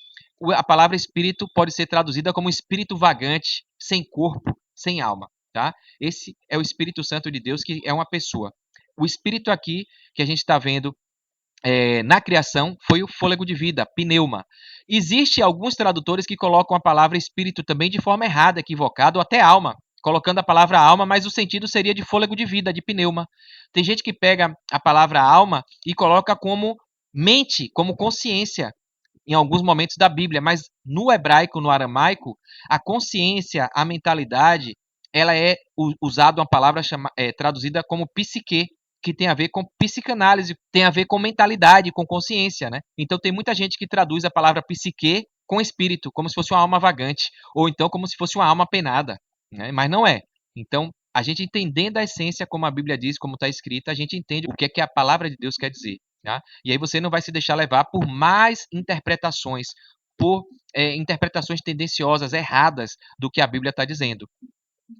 a palavra Espírito pode ser traduzida como Espírito vagante, sem corpo, sem alma. Tá? Esse é o Espírito Santo de Deus, que é uma pessoa. O Espírito aqui, que a gente está vendo na criação, foi o fôlego de vida, pneuma. Existem alguns tradutores que colocam a palavra espírito também de forma errada, equivocada, ou até alma, colocando a palavra alma, mas o sentido seria de fôlego de vida, de pneuma. Tem gente que pega a palavra alma e coloca como mente, como consciência, em alguns momentos da Bíblia, mas no hebraico, no aramaico, a consciência, a mentalidade, ela é usada uma palavra traduzida como psique, que tem a ver com psicanálise, tem a ver com mentalidade, com consciência, né? Então tem muita gente que traduz a palavra psique com espírito, como se fosse uma alma vagante, ou então como se fosse uma alma penada, né? Mas não é. Então, a gente entendendo a essência, como a Bíblia diz, como está escrita, a gente entende o que é que a palavra de Deus quer dizer. Tá? E aí você não vai se deixar levar por mais interpretações, por interpretações tendenciosas, erradas do que a Bíblia está dizendo.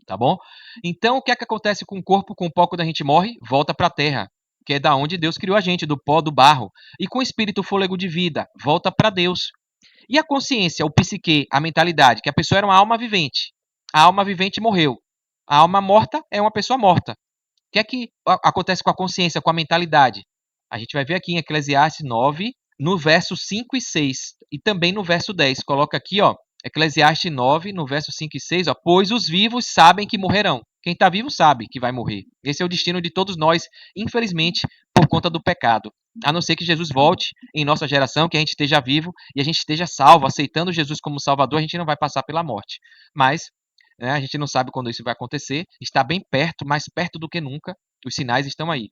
Tá bom? Então, o que é que acontece com o corpo, com o pó quando a gente morre? Volta para a terra, que é da onde Deus criou a gente, do pó, do barro. E com o espírito, o fôlego de vida, volta para Deus. E a consciência, o psique, a mentalidade, que a pessoa era uma alma vivente. A alma vivente morreu. A alma morta é uma pessoa morta. O que é que acontece com a consciência, com a mentalidade? A gente vai ver aqui em Eclesiastes 9, no verso 5 e 6, e também no verso 10. Coloca aqui, ó, Eclesiastes 9, no verso 5 e 6, ó, pois os vivos sabem que morrerão. Quem está vivo sabe que vai morrer. Esse é o destino de todos nós, infelizmente, por conta do pecado. A não ser que Jesus volte em nossa geração, que a gente esteja vivo e a gente esteja salvo, aceitando Jesus como Salvador, a gente não vai passar pela morte. Mas a gente não sabe quando isso vai acontecer. Está bem perto, mais perto do que nunca. Os sinais estão aí.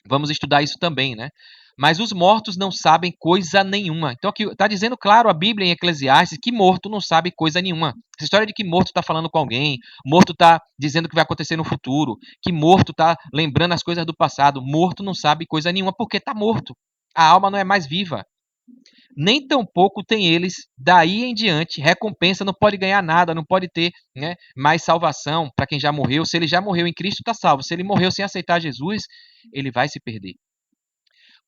Vamos estudar isso também, né? Mas os mortos não sabem coisa nenhuma. Então aqui está dizendo claro a Bíblia em Eclesiastes que morto não sabe coisa nenhuma. Essa história de que morto está falando com alguém, morto está dizendo o que vai acontecer no futuro, que morto está lembrando as coisas do passado, morto não sabe coisa nenhuma porque está morto. A alma não é mais viva. Nem tampouco tem eles, daí em diante, recompensa, não pode ganhar nada, não pode ter mais salvação para quem já morreu. Se ele já morreu em Cristo, está salvo. Se ele morreu sem aceitar Jesus, ele vai se perder.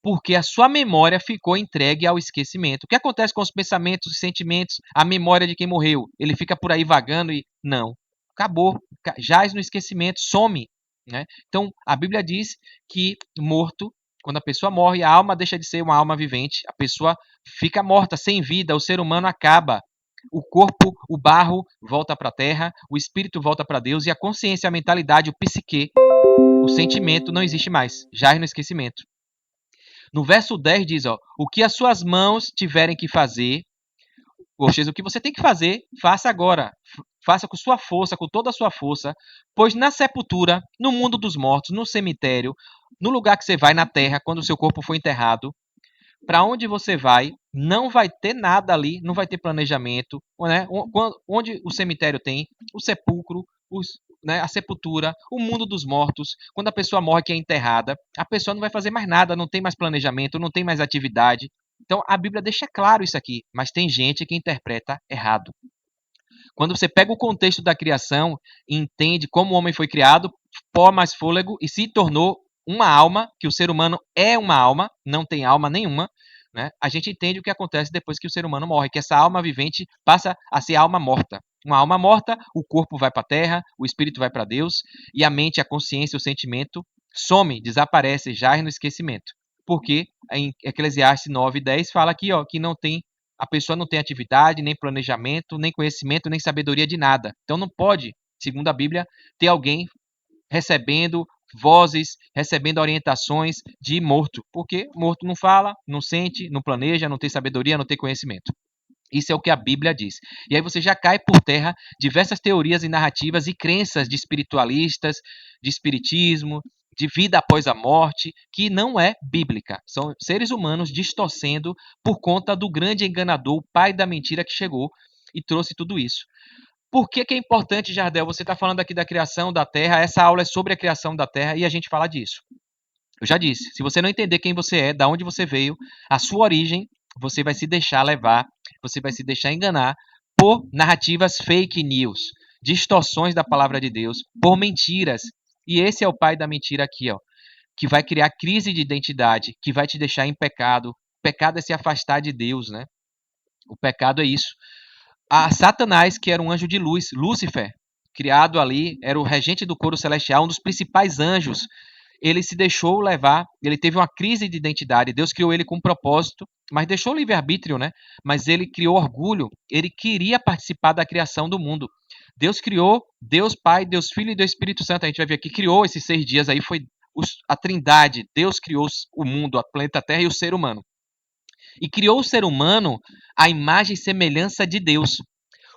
Porque a sua memória ficou entregue ao esquecimento. O que acontece com os pensamentos, os sentimentos, a memória de quem morreu? Ele fica por aí vagando e não. Acabou, jaz no esquecimento, some. Né? Então, a Bíblia diz que morto, quando a pessoa morre, a alma deixa de ser uma alma vivente, a pessoa fica morta, sem vida, o ser humano acaba. O corpo, o barro, volta para a terra, o espírito volta para Deus e a consciência, a mentalidade, o psique, o sentimento não existe mais, jaz no esquecimento. No verso 10 diz, ó, o que as suas mãos tiverem que fazer, ou seja, o que você tem que fazer, faça agora. Faça com sua força, com toda a sua força, pois na sepultura, no mundo dos mortos, no cemitério, no lugar que você vai na terra, quando o seu corpo for enterrado, para onde você vai, não vai ter nada ali, não vai ter planejamento, né? Onde o cemitério tem, o sepulcro, a sepultura, o mundo dos mortos, quando a pessoa morre que é enterrada, a pessoa não vai fazer mais nada, não tem mais planejamento, não tem mais atividade. Então a Bíblia deixa claro isso aqui, mas tem gente que interpreta errado. Quando você pega o contexto da criação e entende como o homem foi criado, pó mais fôlego, e se tornou uma alma, que o ser humano é uma alma, não tem alma nenhuma, né? A gente entende o que acontece depois que o ser humano morre, que essa alma vivente passa a ser alma morta. Uma alma morta, o corpo vai para a terra, o espírito vai para Deus, e a mente, a consciência, o sentimento some, desaparece, jaz no esquecimento. Porque em Eclesiastes 9:10 fala aqui, ó, que não tem a pessoa não tem atividade, nem planejamento, nem conhecimento, nem sabedoria de nada. Então não pode, segundo a Bíblia, ter alguém recebendo vozes, recebendo orientações de morto, porque morto não fala, não sente, não planeja, não tem sabedoria, não tem conhecimento. Isso é o que a Bíblia diz. E aí você já cai por terra diversas teorias e narrativas e crenças de espiritualistas, de espiritismo, de vida após a morte, que não é bíblica. São seres humanos distorcendo por conta do grande enganador, o pai da mentira que chegou e trouxe tudo isso. Por que é importante, Jardel? Você está falando aqui da criação da Terra, essa aula é sobre a criação da Terra e a gente fala disso. Eu já disse, se você não entender quem você é, da onde você veio, a sua origem, você vai se deixar levar, você vai se deixar enganar por narrativas fake news, distorções da palavra de Deus, por mentiras. E esse é o pai da mentira aqui, ó, que vai criar crise de identidade, que vai te deixar em pecado. O pecado é se afastar de Deus, né? O pecado é isso. A Satanás, que era um anjo de luz, Lúcifer, criado ali, era o regente do coro celestial, um dos principais anjos. Ele se deixou levar, ele teve uma crise de identidade. Deus criou ele com um propósito, mas deixou o livre-arbítrio, né? Mas ele criou orgulho, ele queria participar da criação do mundo. Deus criou, Deus Pai, Deus Filho e Deus Espírito Santo. A gente vai ver que criou esses 6 dias aí, foi a trindade. Deus criou o mundo, o planeta Terra e o ser humano. E criou o ser humano à imagem e semelhança de Deus.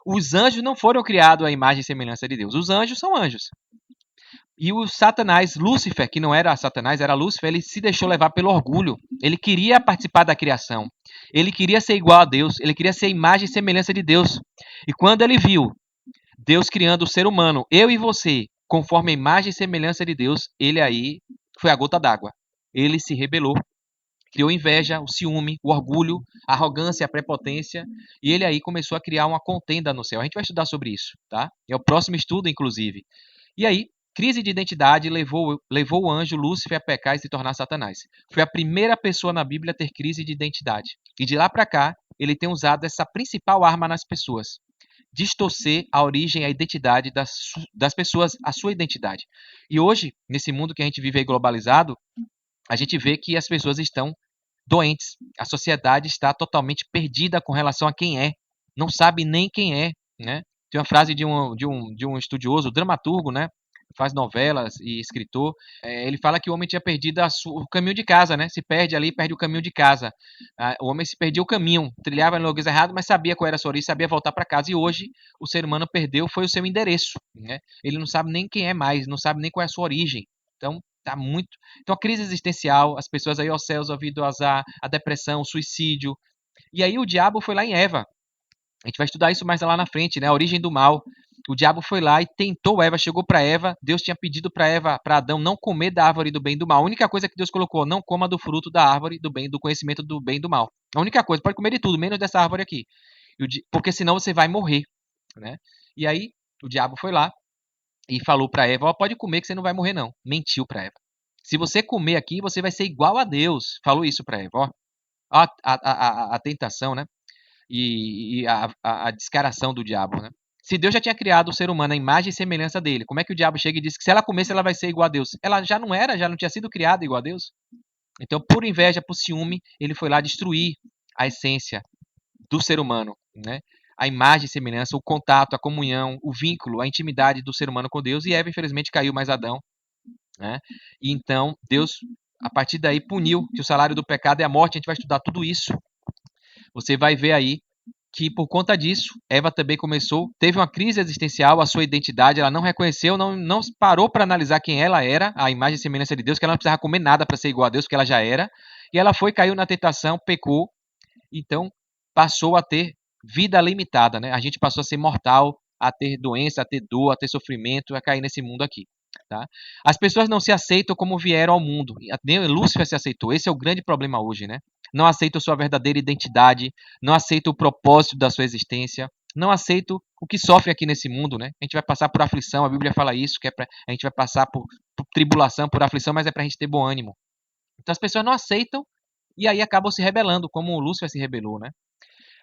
Os anjos não foram criados à imagem e semelhança de Deus. Os anjos são anjos. E o Satanás, Lúcifer, que não era Satanás, era Lúcifer, ele se deixou levar pelo orgulho. Ele queria participar da criação. Ele queria ser igual a Deus. Ele queria ser a imagem e semelhança de Deus. E quando ele viu Deus criando o ser humano, eu e você, conforme a imagem e semelhança de Deus, ele aí foi a gota d'água. Ele se rebelou. Criou inveja, o ciúme, o orgulho, a arrogância, a prepotência, e ele aí começou a criar uma contenda no céu. A gente vai estudar sobre isso, tá? É o próximo estudo, inclusive. E aí, crise de identidade levou o anjo Lúcifer a pecar e se tornar Satanás. Foi a primeira pessoa na Bíblia a ter crise de identidade. E de lá para cá, ele tem usado essa principal arma nas pessoas. Distorcer a origem, a identidade das pessoas, a sua identidade. E hoje, nesse mundo que a gente vive aí globalizado, a gente vê que as pessoas estão doentes. A sociedade está totalmente perdida com relação a quem é. Não sabe nem quem é, né? Tem uma frase de um estudioso, dramaturgo, né? Faz novelas e escritor. Ele fala que o homem tinha perdido o caminho de casa, né? Se perde ali, perde o caminho de casa. O homem se perdia o caminho, trilhava no lugar errado, mas sabia qual era a sua origem, sabia voltar para casa. E hoje o ser humano perdeu, foi o seu endereço, né? Ele não sabe nem quem é mais, não sabe nem qual é a sua origem. Então, tá muito. Então, a crise existencial, as pessoas aí, ó céus, ouvido azar, a depressão, o suicídio. E aí o diabo foi lá em Eva. A gente vai estudar isso mais lá na frente, né? A origem do mal. O diabo foi lá e tentou Eva, chegou para Eva. Deus tinha pedido para Eva, para Adão, não comer da árvore do bem e do mal. A única coisa que Deus colocou, não coma do fruto da árvore do bem, do conhecimento do bem e do mal. A única coisa, pode comer de tudo, menos dessa árvore aqui. Porque senão você vai morrer, né? E aí o diabo foi lá e falou para Eva, ó, pode comer que você não vai morrer não. Mentiu para Eva. Se você comer aqui, você vai ser igual a Deus. Falou isso para Eva, ó. A tentação, né? E a descaração do diabo, né? Se Deus já tinha criado o ser humano à imagem e semelhança dele, como é que o diabo chega e diz que se ela comesse, ela vai ser igual a Deus? Ela já não era, já não tinha sido criada igual a Deus? Então, por inveja, por ciúme, ele foi lá destruir a essência do ser humano, né? A imagem e semelhança, o contato, a comunhão, o vínculo, a intimidade do ser humano com Deus. E Eva, infelizmente, caiu, mais Adão, né? E então, Deus, a partir daí, puniu que o salário do pecado é a morte. A gente vai estudar tudo isso. Você vai ver aí que por conta disso, Eva também teve uma crise existencial, a sua identidade, ela não reconheceu, não parou para analisar quem ela era, a imagem e semelhança de Deus, que ela não precisava comer nada para ser igual a Deus, porque ela já era, e ela caiu na tentação, pecou, então passou a ter vida limitada, né? A gente passou a ser mortal, a ter doença, a ter dor, a ter sofrimento, a cair nesse mundo aqui. Tá? As pessoas não se aceitam como vieram ao mundo. Nem Lúcifer se aceitou. Esse é o grande problema hoje, né? não aceitam sua verdadeira identidade, não aceitam o propósito da sua existência, não aceitam o que sofre aqui nesse mundo, né? A gente vai passar por aflição, a Bíblia fala isso, que a gente vai passar por tribulação, por aflição, mas é para a gente ter bom ânimo. Então as pessoas não aceitam e aí acabam se rebelando, como o Lúcifer se rebelou, né?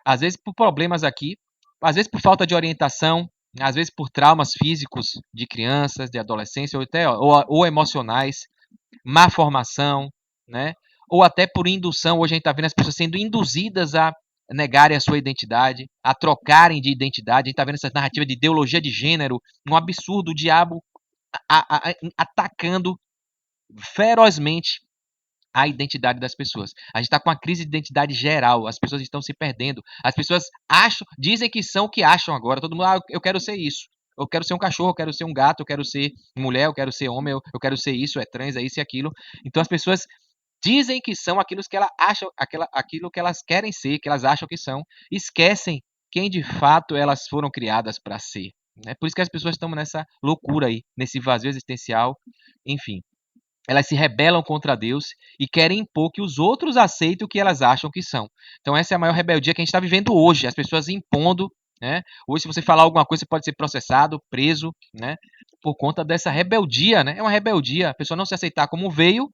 Às vezes por problemas aqui, às vezes por falta de orientação, às vezes por traumas físicos de crianças, de adolescência, ou emocionais, má formação, né? Ou até por indução. Hoje a gente está vendo as pessoas sendo induzidas a negarem a sua identidade, a trocarem de identidade. A gente está vendo essa narrativa de ideologia de gênero, um absurdo, o diabo atacando ferozmente a identidade das pessoas. A gente está com uma crise de identidade geral, as pessoas estão se perdendo. As pessoas dizem que são o que acham agora. Todo mundo, eu quero ser isso. Eu quero ser um cachorro, eu quero ser um gato, eu quero ser mulher, eu quero ser homem, eu quero ser isso, é trans, é isso e aquilo. Então as pessoas dizem que são aquilo que elas acham, aquilo que elas querem ser, que elas acham que são, esquecem quem de fato elas foram criadas para ser. É por isso que as pessoas estão nessa loucura aí, nesse vazio existencial, enfim. Elas se rebelam contra Deus e querem impor que os outros aceitem o que elas acham que são. Então essa é a maior rebeldia que a gente está vivendo hoje, as pessoas impondo, né? Hoje se você falar alguma coisa, você pode ser processado, preso, né? Por conta dessa rebeldia, né? É uma rebeldia, a pessoa não se aceitar como veio,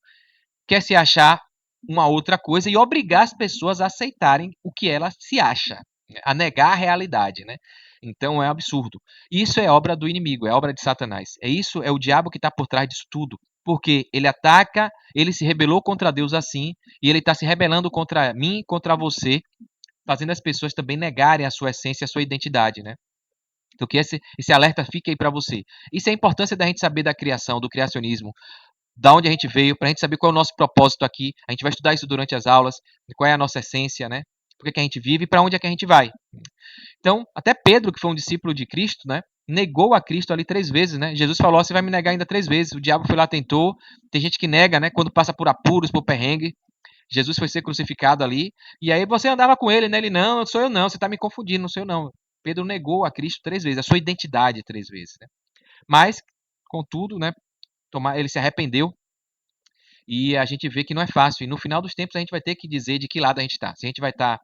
quer se achar uma outra coisa e obrigar as pessoas a aceitarem o que ela se acha, a negar a realidade, né? Então é um absurdo. Isso é obra do inimigo, é obra de Satanás. É o diabo que está por trás disso tudo. Porque ele ataca, ele se rebelou contra Deus assim, e ele está se rebelando contra mim, contra você, fazendo as pessoas também negarem a sua essência, a sua identidade, né? Então que esse alerta fique aí para você. Isso é a importância da gente saber da criação, do criacionismo, da onde a gente veio, para a gente saber qual é o nosso propósito aqui. A gente vai estudar isso durante as aulas, qual é a nossa essência, né? Por que a gente vive e para onde é que a gente vai. Então, até Pedro, que foi um discípulo de Cristo, né? Negou a Cristo ali 3 vezes, né? Jesus falou: você vai me negar ainda 3 vezes. O diabo foi lá, tentou. Tem gente que nega, né? Quando passa por apuros, por perrengue. Jesus foi ser crucificado ali. E aí você andava com ele, né? Ele, não, sou eu não. Você está me confundindo, não sou eu não. Pedro negou a Cristo 3 vezes, a sua identidade 3 vezes, né? Mas, contudo, né? Ele se arrependeu. E a gente vê que não é fácil. E no final dos tempos a gente vai ter que dizer de que lado a gente está. Se a gente vai estar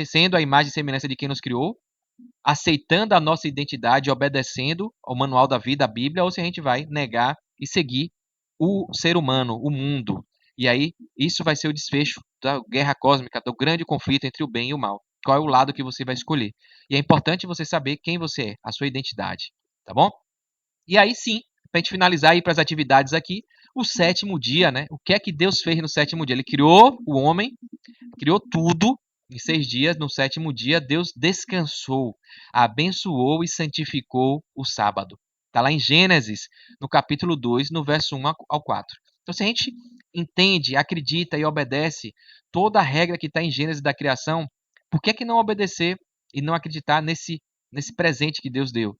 sendo a imagem e semelhança de quem nos criou, aceitando a nossa identidade, obedecendo ao manual da vida, a Bíblia, ou se a gente vai negar e seguir o ser humano, o mundo. E aí isso vai ser o desfecho da guerra cósmica, do grande conflito entre o bem e o mal. Qual é o lado que você vai escolher? E é importante você saber quem você é, a sua identidade, tá bom? E aí sim, para a gente finalizar e ir para as atividades aqui, o sétimo dia, né? O que é que Deus fez no sétimo dia? Ele criou o homem, criou tudo em 6 dias. No sétimo dia, Deus descansou, abençoou e santificou o sábado. Está lá em Gênesis, no capítulo 2, no verso 1 ao 4. Então, se a gente entende, acredita e obedece toda a regra que está em Gênesis da criação, por que é que não obedecer e não acreditar nesse presente que Deus deu?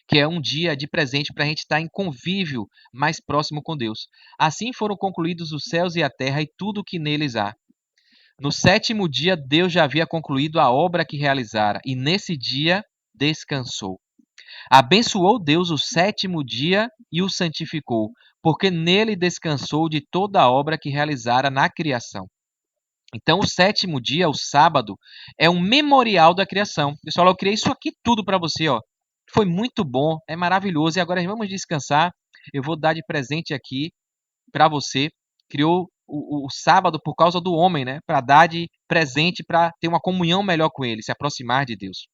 Que é um dia de presente para a gente estar em convívio mais próximo com Deus. Assim foram concluídos os céus e a terra e tudo o que neles há. No sétimo dia, Deus já havia concluído a obra que realizara, e nesse dia descansou. Abençoou Deus o sétimo dia e o santificou, porque nele descansou de toda a obra que realizara na criação. Então, o sétimo dia, o sábado, é um memorial da criação. Pessoal, eu criei isso aqui tudo para você, ó. Foi muito bom, é maravilhoso. E agora vamos descansar. Eu vou dar de presente aqui para você. Criou o sábado por causa do homem, né? Para dar de presente, para ter uma comunhão melhor com ele, se aproximar de Deus.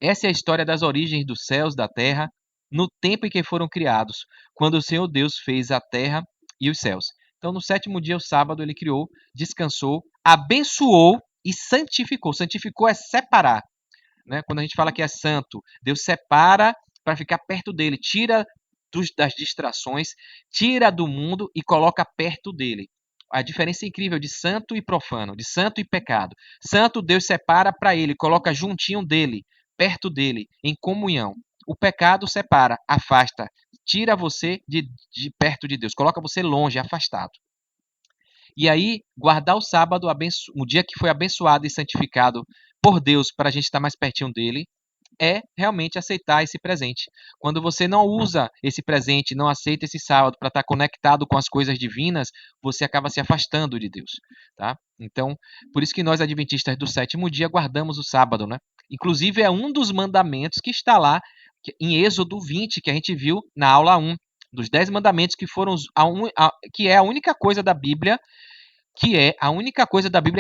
Essa é a história das origens dos céus, da terra, no tempo em que foram criados, quando o Senhor Deus fez a terra e os céus. Então, no sétimo dia, o sábado, ele criou, descansou, abençoou e santificou. Santificou é separar, né? Quando a gente fala que é santo, Deus separa para ficar perto dele, tira das distrações, tira do mundo e coloca perto dele. A diferença é incrível de santo e profano, de santo e pecado. Santo, Deus separa para ele, coloca juntinho dele, perto dele, em comunhão. O pecado separa, afasta, tira você de perto de Deus, coloca você longe, afastado. E aí, guardar o sábado, o dia que foi abençoado e santificado por Deus, para a gente estar mais pertinho dele, é realmente aceitar esse presente. Quando você não usa esse presente, não aceita esse sábado para estar conectado com as coisas divinas, você acaba se afastando de Deus, tá? Então, por isso que nós adventistas do sétimo dia guardamos o sábado, né? Inclusive é um dos mandamentos que está lá em Êxodo 20, que a gente viu na aula 1, dos 10 mandamentos que foram que é a única coisa da Bíblia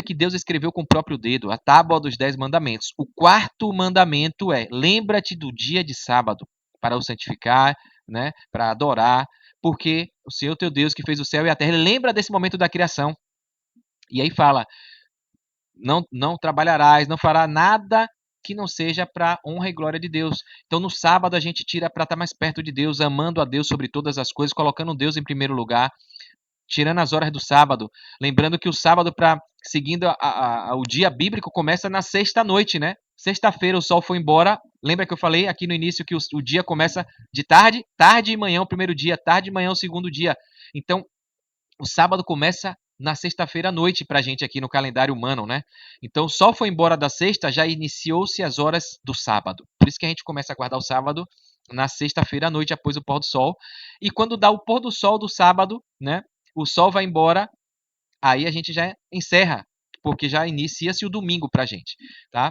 que Deus escreveu com o próprio dedo, a tábua dos 10 mandamentos. O quarto mandamento é: lembra-te do dia de sábado para o santificar, né, para adorar, porque o Senhor teu Deus que fez o céu e a terra, ele lembra desse momento da criação. E aí fala: não trabalharás, não fará nada que não seja para honra e glória de Deus. Então no sábado a gente tira para estar mais perto de Deus, amando a Deus sobre todas as coisas, colocando Deus em primeiro lugar, tirando as horas do sábado. Lembrando que o sábado, seguindo o dia bíblico, começa na sexta-noite, né? Sexta-feira o sol foi embora. Lembra que eu falei aqui no início que o dia começa de tarde, tarde e manhã o primeiro dia, tarde e manhã o segundo dia. Então, o sábado começa na sexta-feira à noite pra gente aqui no calendário humano, né? Então, o sol foi embora da sexta, já iniciou-se as horas do sábado. Por isso que a gente começa a guardar o sábado na sexta-feira à noite, após o pôr do sol. E quando dá o pôr do sol do sábado, né? O sol vai embora, aí a gente já encerra, porque já inicia-se o domingo pra gente, tá?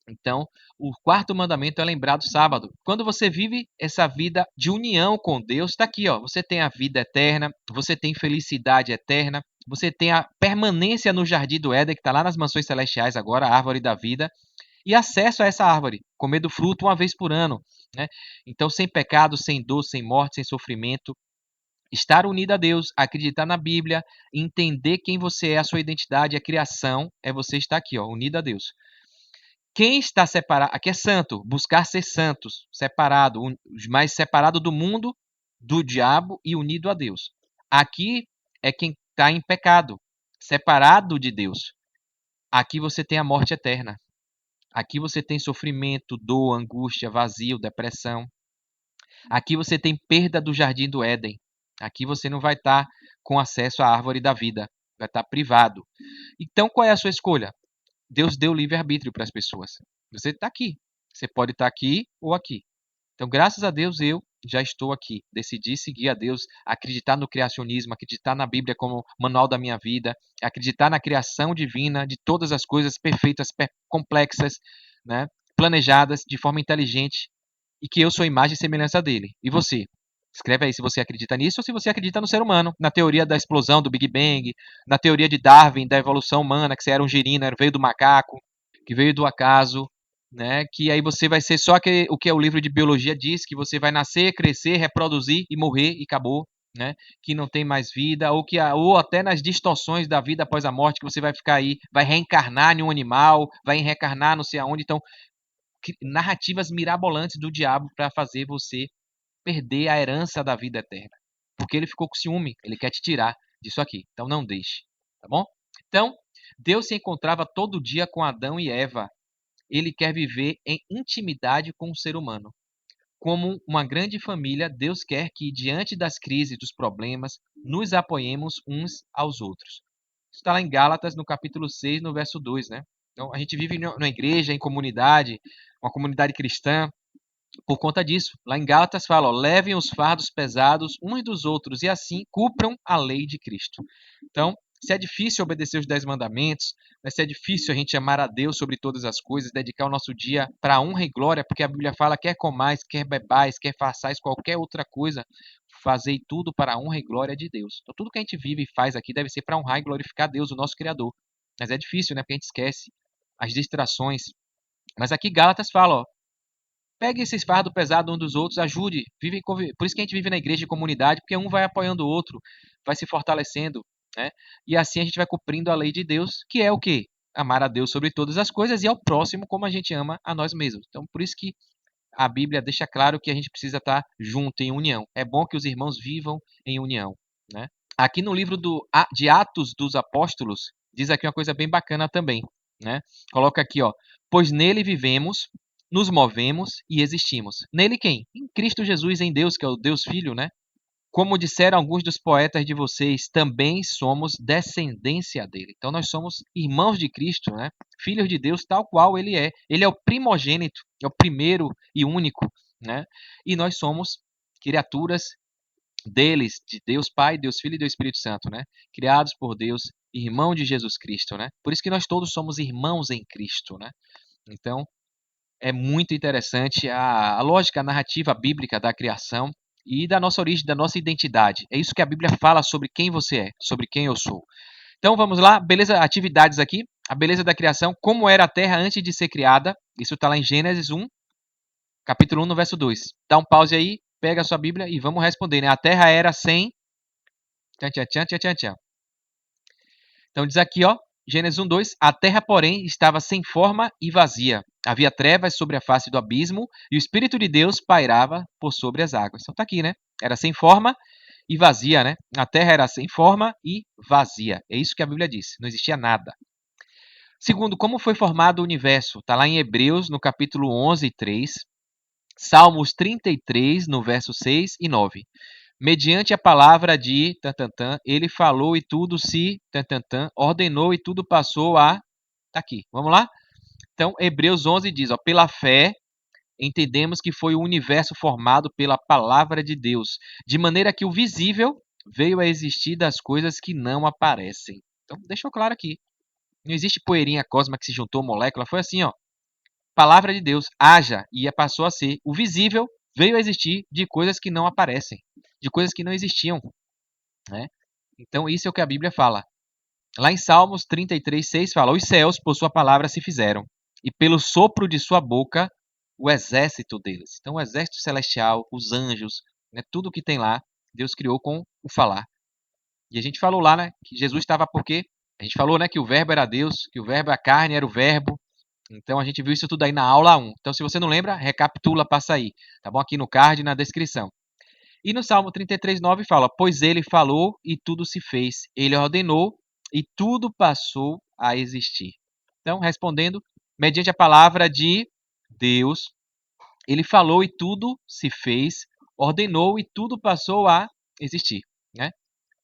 Então, o quarto mandamento é lembrar do sábado. Quando você vive essa vida de união com Deus, está aqui, ó. Você tem a vida eterna, você tem felicidade eterna, você tem a permanência no jardim do Éden, que está lá nas mansões celestiais agora, a árvore da vida, e acesso a essa árvore, comer do fruto uma vez por ano, né? Então, sem pecado, sem dor, sem morte, sem sofrimento, estar unido a Deus, acreditar na Bíblia, entender quem você é, a sua identidade, a criação, é você estar aqui, ó, unido a Deus. Quem está separado, aqui é santo, buscar ser santos, separado, mais separado do mundo, do diabo e unido a Deus. Aqui é quem está em pecado, separado de Deus. Aqui você tem a morte eterna. Aqui você tem sofrimento, dor, angústia, vazio, depressão. Aqui você tem perda do jardim do Éden. Aqui você não vai estar com acesso à árvore da vida, vai estar privado. Então qual é a sua escolha? Deus deu livre-arbítrio para as pessoas. Você está aqui. Você pode estar aqui ou aqui. Então, graças a Deus, eu já estou aqui. Decidi seguir a Deus, acreditar no criacionismo, acreditar na Bíblia como manual da minha vida, acreditar na criação divina de todas as coisas perfeitas, complexas, né, planejadas de forma inteligente e que eu sou imagem e semelhança dele. E você? Escreve aí se você acredita nisso ou se você acredita no ser humano, na teoria da explosão do Big Bang, na teoria de Darwin, da evolução humana, que você era um girino, veio do macaco, que veio do acaso, né? Que aí você vai ser só o que o livro de biologia diz, que você vai nascer, crescer, reproduzir e morrer e acabou, né? Que não tem mais vida, ou até nas distorções da vida após a morte, que você vai ficar aí, vai reencarnar em um animal, vai reencarnar não sei aonde, então narrativas mirabolantes do diabo para fazer você perder a herança da vida eterna. Porque ele ficou com ciúme, ele quer te tirar disso aqui. Então não deixe, tá bom? Então, Deus se encontrava todo dia com Adão e Eva. Ele quer viver em intimidade com o ser humano. Como uma grande família, Deus quer que, diante das crises, dos problemas, nos apoiemos uns aos outros. Isso está lá em Gálatas, no capítulo 6, no verso 2, né? Então, a gente vive numa igreja, em comunidade, uma comunidade cristã, por conta disso. Lá em Gálatas fala, ó, levem os fardos pesados uns dos outros e assim cumpram a lei de Cristo. Então, se é difícil obedecer os 10 mandamentos, se é difícil a gente amar a Deus sobre todas as coisas, dedicar o nosso dia para honra e glória, porque a Bíblia fala, quer comais, quer bebais, quer façais qualquer outra coisa, fazei tudo para a honra e glória de Deus. Então, tudo que a gente vive e faz aqui deve ser para honrar e glorificar Deus, o nosso Criador. Mas é difícil, né? Porque a gente esquece as distrações. Mas aqui Gálatas fala, ó, pegue esses fardos pesados um dos outros, ajude. Por isso que a gente vive na igreja de comunidade, porque um vai apoiando o outro, vai se fortalecendo, né? E assim a gente vai cumprindo a lei de Deus, que é o quê? Amar a Deus sobre todas as coisas e ao próximo como a gente ama a nós mesmos. Então, por isso que a Bíblia deixa claro que a gente precisa estar junto, em união. É bom que os irmãos vivam em união, né? Aqui no livro de Atos dos Apóstolos, diz aqui uma coisa bem bacana também, né? Coloca aqui, ó, pois nele vivemos, nos movemos e existimos. Nele quem? Em Cristo Jesus, em Deus, que é o Deus Filho, né? Como disseram alguns dos poetas de vocês, também somos descendência dele. Então nós somos irmãos de Cristo, né? Filhos de Deus, tal qual ele é. Ele é o primogênito, é o primeiro e único, né? E nós somos criaturas deles, de Deus Pai, Deus Filho e Deus Espírito Santo, né? Criados por Deus, irmão de Jesus Cristo, né? Por isso que nós todos somos irmãos em Cristo, né? Então, é muito interessante a lógica, a narrativa bíblica da criação e da nossa origem, da nossa identidade. É isso que a Bíblia fala sobre quem você é, sobre quem eu sou. Então vamos lá, beleza, atividades aqui. A beleza da criação, como era a terra antes de ser criada. Isso está lá em Gênesis 1, capítulo 1, no verso 2. Dá um pause aí, pega a sua Bíblia e vamos responder, né? A terra era sem... Tchan, tchan, tchan, tchan, tchan, tchan. Então diz aqui, ó, Gênesis 1, 2. A terra, porém, estava sem forma e vazia. Havia trevas sobre a face do abismo e o Espírito de Deus pairava por sobre as águas. Então tá aqui, né? Era sem forma e vazia, né? A terra era sem forma e vazia. É isso que a Bíblia diz. Não existia nada. Segundo, como foi formado o universo? Está lá em Hebreus, no capítulo 11, 3. Salmos 33, no verso 6 e 9. Mediante a palavra de tantantã, ele falou e tudo se tantantã, ordenou e tudo passou a... Tá aqui, vamos lá? Então, Hebreus 11 diz, ó, pela fé, entendemos que foi o universo formado pela palavra de Deus, de maneira que o visível veio a existir das coisas que não aparecem. Então, deixou claro aqui. Não existe poeirinha cósmica que se juntou molécula, foi assim, ó. Palavra de Deus, haja, e passou a ser. O visível veio a existir de coisas que não aparecem, de coisas que não existiam, né? Então, isso é o que a Bíblia fala. Lá em Salmos 33, 6 fala, os céus, por sua palavra, se fizeram, e pelo sopro de sua boca, o exército deles. Então, o exército celestial, os anjos, né, tudo que tem lá, Deus criou com o falar. E a gente falou lá, né, que Jesus estava porque... A gente falou, né, que o verbo era Deus, que o verbo, a carne era o verbo. Então, a gente viu isso tudo aí na aula 1. Então, se você não lembra, recapitula, passa aí. Tá bom? Aqui no card e na descrição. E no Salmo 33, 9 fala, pois ele falou e tudo se fez. Ele ordenou e tudo passou a existir. Então, respondendo, mediante a palavra de Deus, ele falou e tudo se fez, ordenou e tudo passou a existir, né?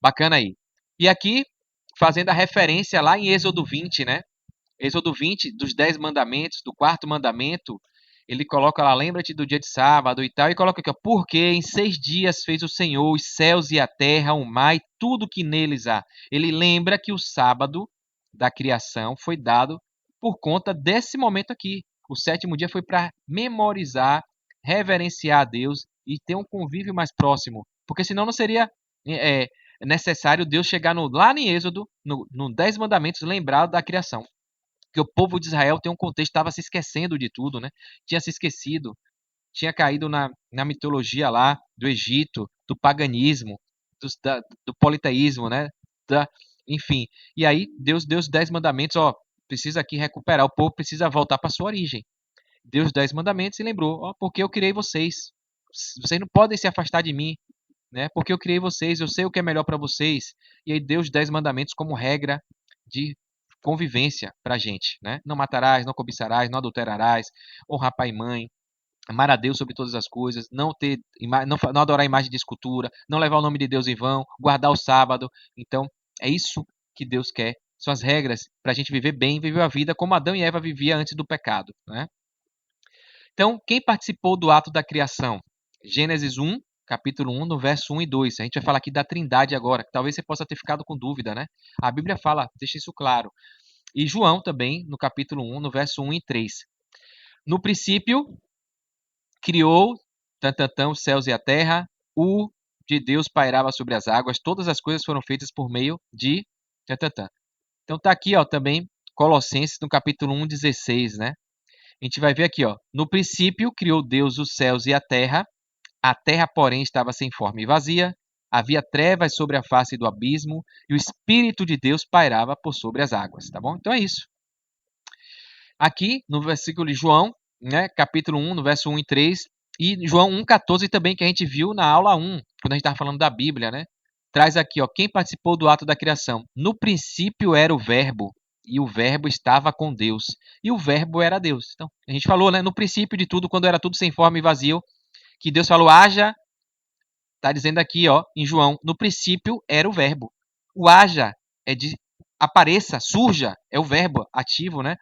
Bacana aí. E aqui, fazendo a referência lá em Êxodo 20, né? Êxodo 20, dos 10 mandamentos, do quarto mandamento, ele coloca lá, lembra-te do dia de sábado e tal, e coloca aqui, ó, porque em 6 dias fez o Senhor os céus e a terra, o mar e tudo que neles há. Ele lembra que o sábado da criação foi dado por conta desse momento aqui. O sétimo dia foi para memorizar, reverenciar a Deus e ter um convívio mais próximo. Porque senão não seria necessário Deus chegar lá em Êxodo, no 10 mandamentos, lembrar da criação. Porque o povo de Israel tem um contexto, estava se esquecendo de tudo, né? Tinha se esquecido, tinha caído na mitologia lá do Egito, do paganismo, do politeísmo, né? Enfim, e aí Deus deu os 10 mandamentos, ó, precisa aqui recuperar, o povo precisa voltar para sua origem. Deu os 10 mandamentos e lembrou, ó, porque eu criei vocês. Vocês não podem se afastar de mim, né? Porque eu criei vocês, eu sei o que é melhor para vocês. E aí deu os 10 mandamentos como regra de convivência pra gente, né? Não matarás, não cobiçarás, não adulterarás, honrar pai e mãe, amar a Deus sobre todas as coisas, não adorar imagem de escultura, não levar o nome de Deus em vão, guardar o sábado. Então, é isso que Deus quer. São as regras para a gente viver bem, viver a vida como Adão e Eva viviam antes do pecado, né? Então, quem participou do ato da criação? Gênesis 1, capítulo 1, no verso 1 e 2. A gente vai falar aqui da Trindade agora, que talvez você possa ter ficado com dúvida, né? A Bíblia fala, deixa isso claro. E João também, no capítulo 1, no verso 1 e 3. No princípio, criou os céus e a terra, o de Deus pairava sobre as águas, todas as coisas foram feitas por meio de tantantã. Então tá aqui, ó, também Colossenses no capítulo 1, 16, né? A gente vai ver aqui, ó, no princípio criou Deus os céus e a terra, porém estava sem forma e vazia, havia trevas sobre a face do abismo e o Espírito de Deus pairava por sobre as águas, tá bom? Então é isso. Aqui no versículo de João, né, capítulo 1, no verso 1 e 3, e João 1,14 também, que a gente viu na aula 1, quando a gente estava falando da Bíblia, né? Traz aqui, ó, quem participou do ato da criação. No princípio era o verbo, e o verbo estava com Deus, e o verbo era Deus. Então, a gente falou, né, no princípio de tudo, quando era tudo sem forma e vazio, que Deus falou, haja, Está dizendo aqui, ó, em João, no princípio era o verbo. O haja é de apareça, surja, é o verbo ativo, né?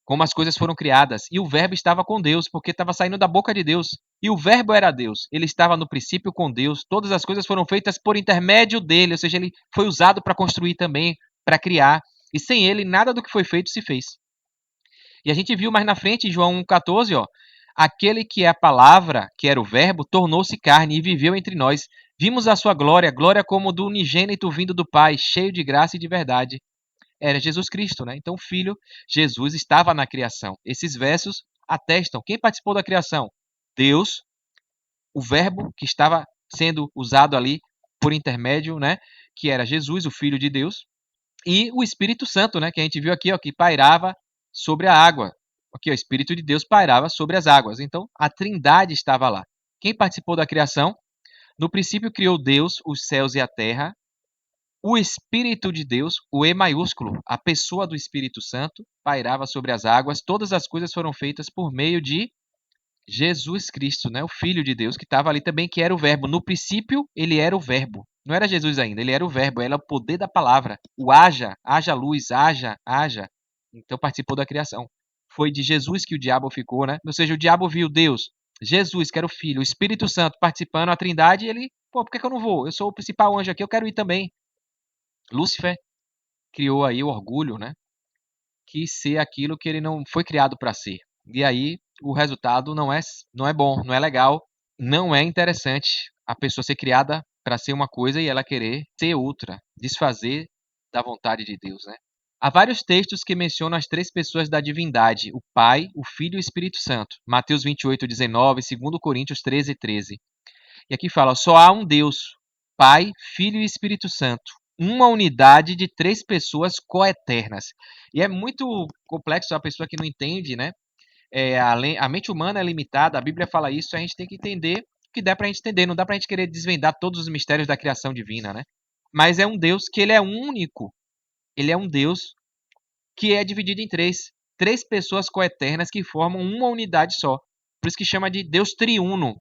Como as coisas foram criadas. E o verbo estava com Deus, porque estava saindo da boca de Deus. E o verbo era Deus. Ele estava no princípio com Deus. Todas as coisas foram feitas por intermédio dele, ou seja, ele foi usado para construir também, para criar. E sem ele, nada do que foi feito se fez. E a gente viu mais na frente, em João 1,14, ó, aquele que é a palavra, que era o verbo, tornou-se carne e viveu entre nós. Vimos a sua glória, glória como do unigênito vindo do Pai, cheio de graça e de verdade. Era Jesus Cristo, né? Então, o Filho, Jesus, estava na criação. Esses versos atestam. Quem participou da criação? Deus, o verbo que estava sendo usado ali por intermédio, né? Que era Jesus, o Filho de Deus, e o Espírito Santo, né? Que a gente viu aqui, ó, que pairava sobre a água. Aqui, ó, o Espírito de Deus pairava sobre as águas. Então, a Trindade estava lá. Quem participou da criação? No princípio criou Deus os céus e a terra. O Espírito de Deus, o E maiúsculo, a pessoa do Espírito Santo, pairava sobre as águas. Todas as coisas foram feitas por meio de Jesus Cristo, né? O Filho de Deus, que estava ali também, que era o Verbo. No princípio, ele era o Verbo. Não era Jesus ainda, ele era o Verbo, era o poder da palavra. O haja, haja luz, haja, haja. Então participou da criação. Foi de Jesus que o diabo ficou, né? Ou seja, o diabo viu Deus, Jesus, que era o Filho, o Espírito Santo participando, a Trindade, e ele, pô, por que eu não vou? Eu sou o principal anjo aqui, eu quero ir também. Lúcifer criou aí o orgulho, né? Quis ser aquilo que ele não foi criado para ser. E aí o resultado não é bom, não é legal, não é interessante a pessoa ser criada para ser uma coisa e ela querer ser outra, desfazer da vontade de Deus, né? Há vários textos que mencionam as três pessoas da divindade, o Pai, o Filho e o Espírito Santo. Mateus 28:19, 2 Coríntios 13:13. E aqui fala, só há um Deus, Pai, Filho e Espírito Santo. Uma unidade de três pessoas coeternas. E é muito complexo a pessoa que não entende, né? A mente humana é limitada, a Bíblia fala isso, a gente tem que entender o que der pra gente entender. Não dá pra gente querer desvendar todos os mistérios da criação divina, né? Mas é um Deus que ele é único. Ele é um Deus que é dividido em três. Três pessoas coeternas que formam uma unidade só. Por isso que chama de Deus triuno.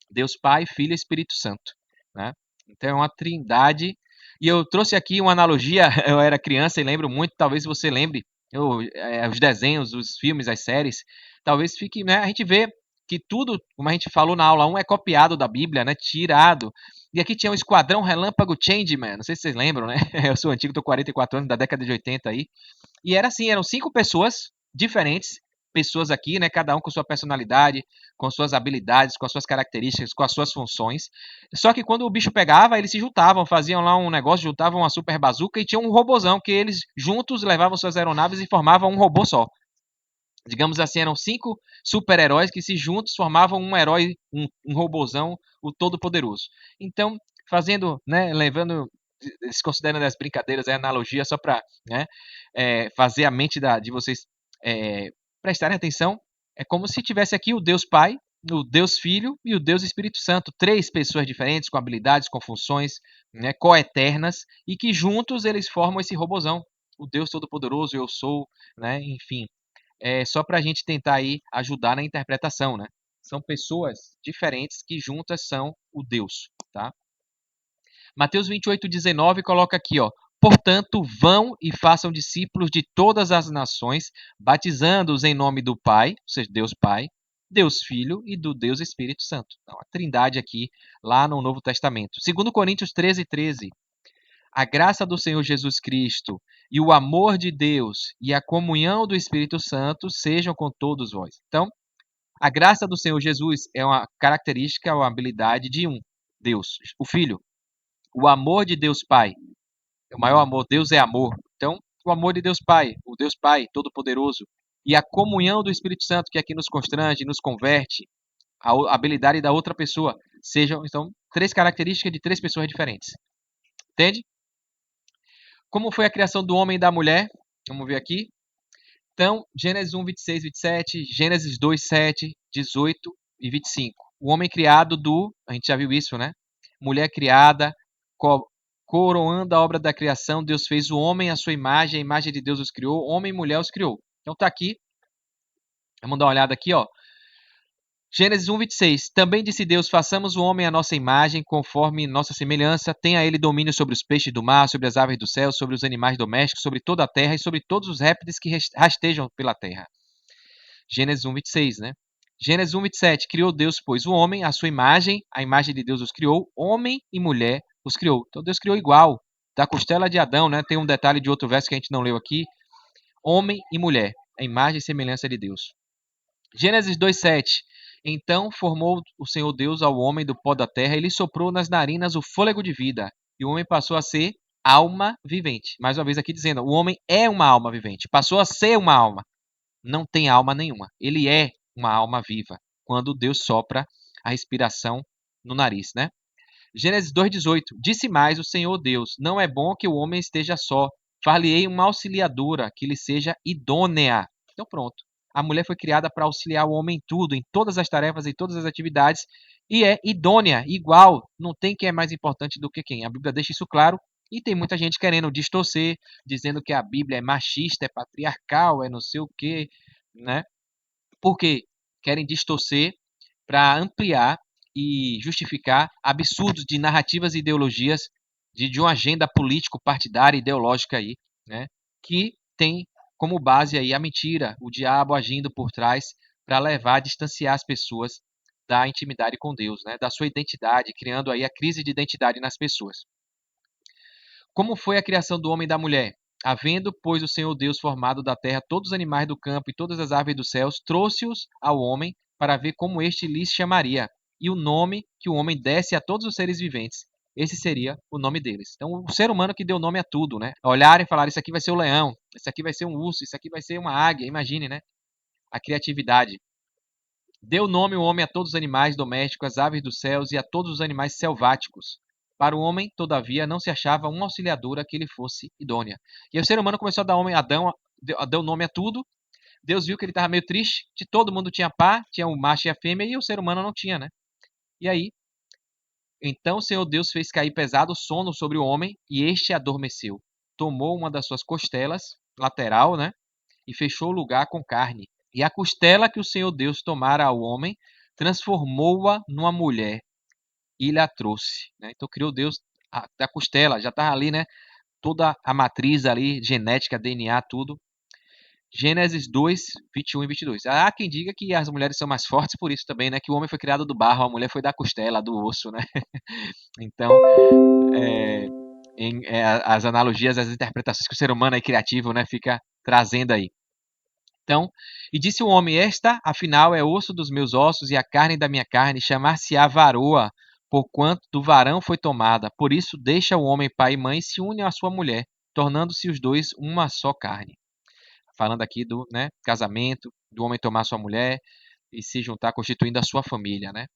Deus Pai, Filho e Espírito Santo, né? Então é uma trindade. E eu trouxe aqui uma analogia, eu era criança e lembro muito, talvez você lembre, os desenhos, os filmes, as séries, talvez fique, né, a gente vê que tudo, como a gente falou na aula 1, é copiado da Bíblia, né, tirado. E aqui tinha o Esquadrão Relâmpago Changeman, não sei se vocês lembram, né? Eu sou antigo, tô 44 anos, da década de 80 aí. E era assim, eram 5 pessoas diferentes, pessoas aqui, né, cada um com sua personalidade, com suas habilidades, com as suas características, com as suas funções. Só que quando o bicho pegava, eles se juntavam, faziam lá um negócio, juntavam uma super bazuca e tinha um robozão que eles juntos levavam suas aeronaves e formavam um robô só. Digamos assim, eram 5 super-heróis que se juntos formavam um herói, um robozão, o todo-poderoso. Então, fazendo, né, levando, se considerando as brincadeiras, a analogia, só para, né, fazer a mente de vocês prestarem atenção, é como se tivesse aqui o Deus Pai, o Deus Filho e o Deus Espírito Santo, três pessoas diferentes, com habilidades, com funções, né, coeternas, e que juntos eles formam esse robozão, o Deus Todo-Poderoso, eu sou, né, enfim, só para a gente tentar aí ajudar na interpretação, né? São pessoas diferentes que juntas são o Deus, tá? Mateus 28:19 coloca aqui, ó. Portanto, vão e façam discípulos de todas as nações, batizando-os em nome do Pai, ou seja, Deus Pai, Deus Filho e do Deus Espírito Santo. Então, a trindade aqui, lá no Novo Testamento. 2 Coríntios 13:13. A graça do Senhor Jesus Cristo e o amor de Deus e a comunhão do Espírito Santo sejam com todos vós. Então, a graça do Senhor Jesus é uma característica, uma habilidade de um Deus, o Filho. O amor de Deus Pai, é o maior amor, Deus é amor. Então, o amor de Deus Pai, o Deus Pai Todo-Poderoso, e a comunhão do Espírito Santo, que aqui nos constrange, nos converte, a habilidade da outra pessoa, sejam, então, três características de três pessoas diferentes. Entende? Como foi a criação do homem e da mulher? Vamos ver aqui. Então, Gênesis 1, 26, 27, Gênesis 2, 7, 18 e 25. O homem criado a gente já viu isso, né? Mulher criada, coroando a obra da criação, Deus fez o homem à sua imagem, a imagem de Deus os criou, homem e mulher os criou. Então tá aqui, vamos dar uma olhada aqui, ó. Gênesis 1, 26. Também disse Deus: façamos o homem à nossa imagem, conforme nossa semelhança. Tenha ele domínio sobre os peixes do mar, sobre as aves do céu, sobre os animais domésticos, sobre toda a terra e sobre todos os répteis que rastejam pela terra. Gênesis 1, 26, né? Gênesis 1, 27. Criou Deus, pois, o homem, à sua imagem, a imagem de Deus os criou, homem e mulher os criou. Então Deus criou igual, da costela de Adão, né? Tem um detalhe de outro verso que a gente não leu aqui. Homem e mulher, a imagem e semelhança de Deus. Gênesis 2:7. Então formou o Senhor Deus ao homem do pó da terra e lhe soprou nas narinas o fôlego de vida, e o homem passou a ser alma vivente. Mais uma vez aqui dizendo, o homem é uma alma vivente, passou a ser uma alma. Não tem alma nenhuma. Ele é uma alma viva quando Deus sopra a respiração no nariz, né? Gênesis 2:18. Disse mais o Senhor Deus: não é bom que o homem esteja só. Far-lhe-ei uma auxiliadora que lhe seja idônea. Então pronto. A mulher foi criada para auxiliar o homem em tudo, em todas as tarefas, em todas as atividades, e é idônea, igual. Não tem quem é mais importante do que quem. A Bíblia deixa isso claro. E tem muita gente querendo distorcer, dizendo que a Bíblia é machista, é patriarcal, é não sei o quê, né? Por quê? Querem distorcer para ampliar e justificar absurdos de narrativas e ideologias de uma agenda político-partidária ideológica aí, né? Que tem como base aí a mentira, o diabo agindo por trás para levar a distanciar as pessoas da intimidade com Deus, né? Da sua identidade, criando aí a crise de identidade nas pessoas. Como foi a criação do homem e da mulher? Havendo, pois, o Senhor Deus formado da terra todos os animais do campo e todas as aves dos céus, trouxe-os ao homem para ver como este lhes chamaria, e o nome que o homem desse a todos os seres viventes. Esse seria o nome deles. Então, o ser humano que deu nome a tudo, né? Olhar e falar, isso aqui vai ser o leão, isso aqui vai ser um urso, isso aqui vai ser uma águia. Imagine, né? A criatividade. Deu nome o homem a todos os animais domésticos, às aves dos céus e a todos os animais selváticos. Para o homem, todavia, não se achava uma auxiliadora que lhe fosse idônea. E aí o ser humano começou a dar homem, Adão, deu nome a tudo. Deus viu que ele estava meio triste, que todo mundo tinha par, tinha o macho e a fêmea, e o ser humano não tinha, né? E aí, então o Senhor Deus fez cair pesado sono sobre o homem, e este adormeceu. Tomou uma das suas costelas, lateral, né? E fechou o lugar com carne. E a costela que o Senhor Deus tomara ao homem, transformou-a numa mulher e lhe a trouxe, né? Então criou Deus da costela, já estava ali, né? Toda a matriz ali, genética, DNA, tudo. Gênesis 2, 21 e 22. Há quem diga que as mulheres são mais fortes por isso também, né? Que o homem foi criado do barro, a mulher foi da costela, do osso, né? Então, as analogias, as interpretações que o ser humano é criativo, né? Fica trazendo aí. Então, e disse o homem: esta, afinal, é osso dos meus ossos e a carne da minha carne, chamar-se-á varoa, porquanto do varão foi tomada. Por isso, deixa o homem pai e mãe e se une à sua mulher, tornando-se os dois uma só carne. Falando aqui do, né, casamento, do homem tomar sua mulher e se juntar, constituindo a sua família, né?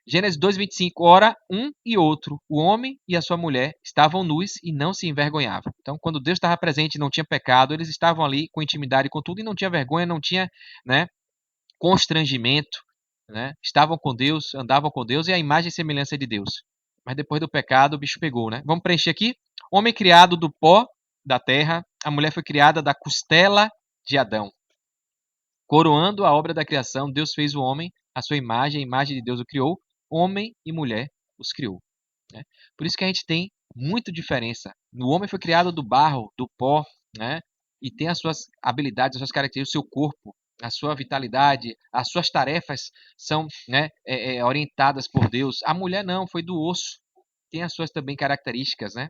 Gênesis 2:25. Ora, um e outro, o homem e a sua mulher, estavam nus e não se envergonhavam. Então, quando Deus estava presente e não tinha pecado, eles estavam ali com intimidade com tudo e não tinha vergonha, não tinha, né, constrangimento, né? Estavam com Deus, andavam com Deus e a imagem e semelhança de Deus. Mas depois do pecado, o bicho pegou, né? Vamos preencher aqui. Homem criado do pó da terra, a mulher foi criada da costela de Adão. Coroando a obra da criação, Deus fez o homem, a sua imagem, a imagem de Deus o criou, homem e mulher os criou, né? Por isso que a gente tem muita diferença. O homem foi criado do barro, do pó, né? E tem as suas habilidades, as suas características, o seu corpo, a sua vitalidade, as suas tarefas são, né, orientadas por Deus. A mulher não, foi do osso. Tem as suas também características, né?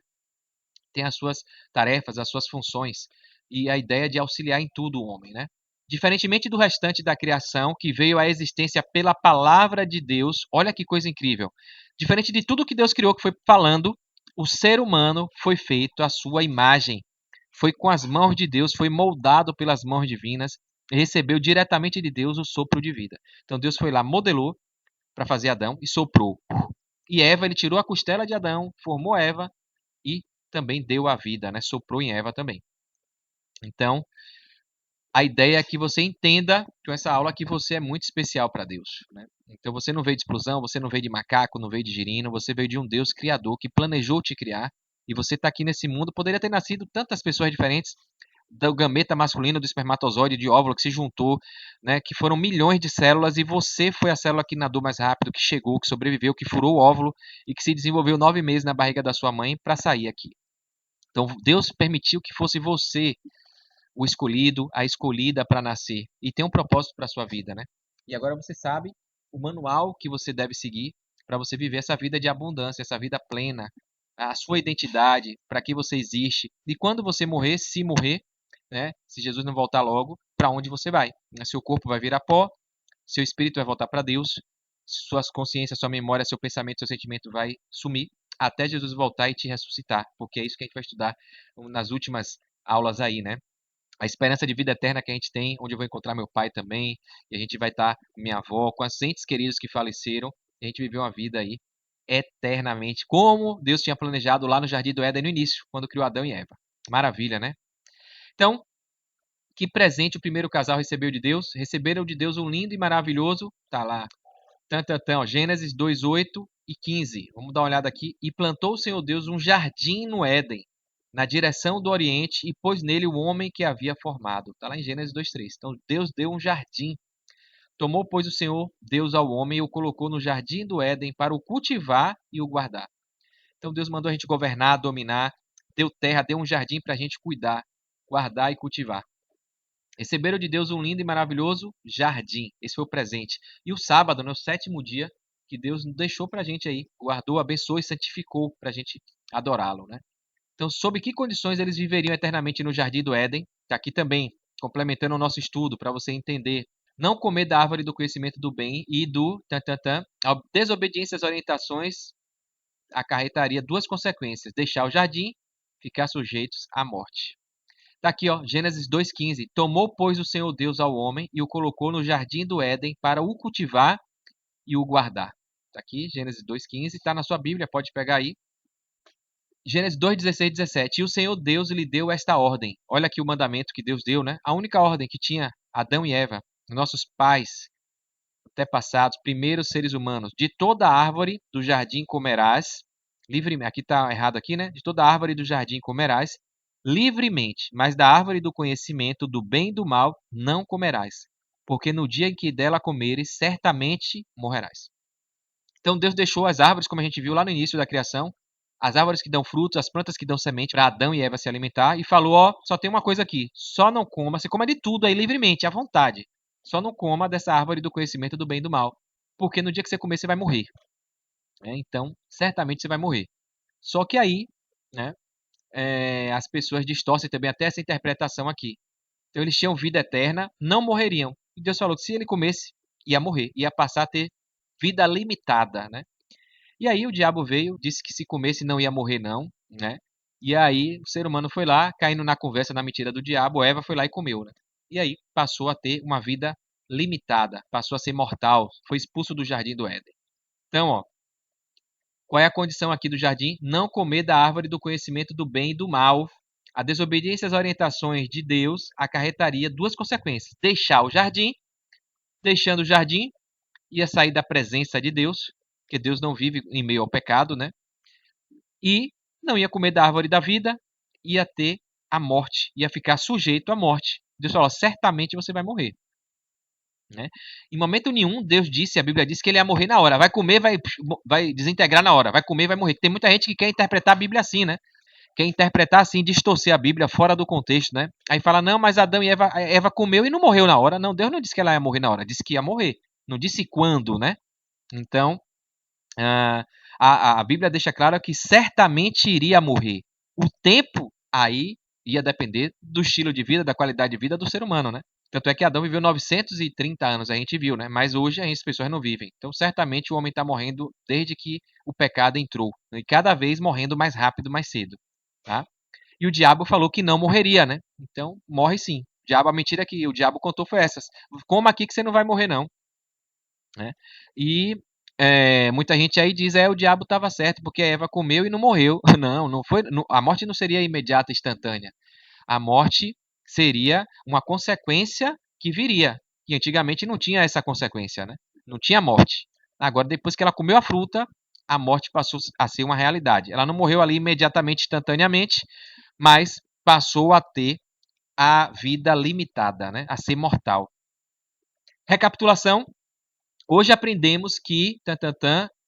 Tem as suas tarefas, as suas funções e a ideia de auxiliar em tudo o homem, né? Diferentemente do restante da criação que veio à existência pela palavra de Deus, olha que coisa incrível. Diferente de tudo que Deus criou que foi falando, o ser humano foi feito à sua imagem. Foi com as mãos de Deus, foi moldado pelas mãos divinas e recebeu diretamente de Deus o sopro de vida. Então Deus foi lá, modelou para fazer Adão e soprou. E Eva, ele tirou a costela de Adão, formou Eva e também deu a vida, né? Soprou em Eva também. Então, a ideia é que você entenda com essa aula que você é muito especial para Deus, né? Então você não veio de explosão, você não veio de macaco, não veio de girino, você veio de um Deus criador que planejou te criar e você está aqui nesse mundo. Poderia ter nascido tantas pessoas diferentes, do gameta masculino, do espermatozoide, de óvulo que se juntou, né, que foram milhões de células e você foi a célula que nadou mais rápido, que chegou, que sobreviveu, que furou o óvulo e que se desenvolveu 9 meses na barriga da sua mãe para sair aqui. Então Deus permitiu que fosse você o escolhido, a escolhida para nascer e tem um propósito para a sua vida, né? E agora você sabe o manual que você deve seguir para você viver essa vida de abundância, essa vida plena, a sua identidade, para que você existe. E quando você morrer, se morrer, né? Se Jesus não voltar logo, para onde você vai? Seu corpo vai virar pó, seu espírito vai voltar para Deus, suas consciências, sua memória, seu pensamento, seu sentimento vai sumir até Jesus voltar e te ressuscitar, porque é isso que a gente vai estudar nas últimas aulas aí, né? A esperança de vida eterna que a gente tem, onde eu vou encontrar meu pai também, e a gente vai estar com minha avó, com as entes queridos que faleceram, e a gente viveu uma vida aí eternamente, como Deus tinha planejado lá no Jardim do Éden no início, quando criou Adão e Eva. Maravilha, né? Então, que presente o primeiro casal recebeu de Deus? Receberam de Deus um lindo e maravilhoso, tá lá, ó, Gênesis 2, 8 e 15. Vamos dar uma olhada aqui. E plantou o Senhor Deus um jardim no Éden, na direção do Oriente, e pôs nele o homem que havia formado. Está lá em Gênesis 2:3. Então Deus deu um jardim. Tomou, pois, o Senhor Deus ao homem e o colocou no jardim do Éden para o cultivar e o guardar. Então Deus mandou a gente governar, dominar, deu terra, deu um jardim para a gente cuidar, guardar e cultivar. Receberam de Deus um lindo e maravilhoso jardim. Esse foi o presente. E o sábado, no sétimo dia, que Deus deixou para a gente aí, guardou, abençoou e santificou para a gente adorá-lo, né? Então, sob que condições eles viveriam eternamente no Jardim do Éden? Está aqui também, complementando o nosso estudo, para você entender. Não comer da árvore do conhecimento do bem e do a desobediência às orientações acarretaria duas consequências: deixar o jardim, ficar sujeitos à morte. Está aqui, ó, Gênesis 2:15. Tomou, pois, o Senhor Deus ao homem e o colocou no jardim do Éden para o cultivar e o guardar. Está aqui, Gênesis 2:15. Está na sua Bíblia, pode pegar aí. Gênesis 2:16 e 17. E o Senhor Deus lhe deu esta ordem. Olha aqui o mandamento que Deus deu, né? A única ordem que tinha Adão e Eva, nossos pais, antepassados, primeiros seres humanos. De toda árvore do jardim comerás, livremente. Aqui está errado aqui, né? De toda árvore do jardim comerás, livremente, mas da árvore do conhecimento do bem e do mal não comerás, porque no dia em que dela comeres, certamente morrerás. Então Deus deixou as árvores, como a gente viu lá no início da criação, as árvores que dão frutos, as plantas que dão semente para Adão e Eva se alimentar, e falou, ó, só tem uma coisa aqui, só não coma, você coma de tudo aí livremente, à vontade, só não coma dessa árvore do conhecimento do bem e do mal, porque no dia que você comer você vai morrer. Então, certamente você vai morrer. Só que aí, né, as pessoas distorcem também até essa interpretação aqui. Então eles tinham vida eterna, não morreriam. E Deus falou que se ele comesse, ia morrer, ia passar a ter vida limitada, né? E aí o diabo veio, disse que se comesse não ia morrer não, né? E aí o ser humano foi lá, caindo na conversa, na mentira do diabo, Eva foi lá e comeu, né? E aí passou a ter uma vida limitada, passou a ser mortal, foi expulso do jardim do Éden. Então, ó, qual é a condição aqui do jardim? Não comer da árvore do conhecimento do bem e do mal. A desobediência às orientações de Deus acarretaria duas consequências: deixar o jardim, deixando o jardim, ia sair da presença de Deus, porque Deus não vive em meio ao pecado, né? E não ia comer da árvore da vida, ia ter a morte, ia ficar sujeito à morte. Deus falou: certamente você vai morrer. Né? Em momento nenhum, Deus disse, a Bíblia diz que ele ia morrer na hora. Vai comer, vai desintegrar na hora. Vai comer, vai morrer. Tem muita gente que quer interpretar a Bíblia assim, né? Quer interpretar assim, distorcer a Bíblia fora do contexto, né? Aí fala, não, mas Adão e Eva comeu e não morreu na hora. Não, Deus não disse que ela ia morrer na hora, disse que ia morrer. Não disse quando, né? Então, a Bíblia deixa claro que certamente iria morrer. O tempo aí ia depender do estilo de vida, da qualidade de vida do ser humano, né? Tanto é que Adão viveu 930 anos, a gente viu, né? Mas hoje as pessoas não vivem. Então, certamente o homem está morrendo desde que o pecado entrou. E cada vez morrendo mais rápido, mais cedo. Tá? E o diabo falou que não morreria, né? Então, morre sim. A mentira que o diabo contou foi essas. Coma aqui que você não vai morrer, não. Né? E muita gente aí diz, o diabo estava certo, porque a Eva comeu e não morreu. Não, não foi. A morte não seria imediata, instantânea. A morte seria uma consequência que viria. E antigamente não tinha essa consequência, né? Não tinha morte. Agora, depois que ela comeu a fruta, a morte passou a ser uma realidade. Ela não morreu ali imediatamente, instantaneamente, mas passou a ter à vida limitada, né? A ser mortal. Recapitulação. Hoje aprendemos que,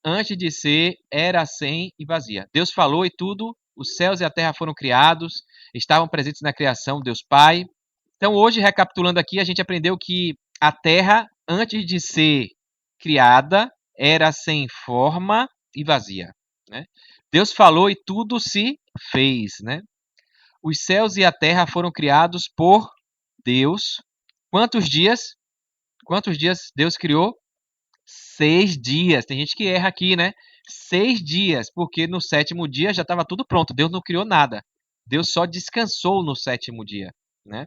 antes de ser, era, sem e vazia. Deus falou e tudo, os céus e a terra foram criados, estavam presentes na criação, Deus Pai. Então, hoje, recapitulando aqui, a gente aprendeu que a terra, antes de ser criada, era sem forma e vazia, né? Deus falou e tudo se fez, né? Os céus e a terra foram criados por Deus. Quantos dias? Quantos dias Deus criou? 6 dias. Tem gente que erra aqui, né? 6 dias, porque no sétimo dia já estava tudo pronto. Deus não criou nada. Deus só descansou no sétimo dia, né?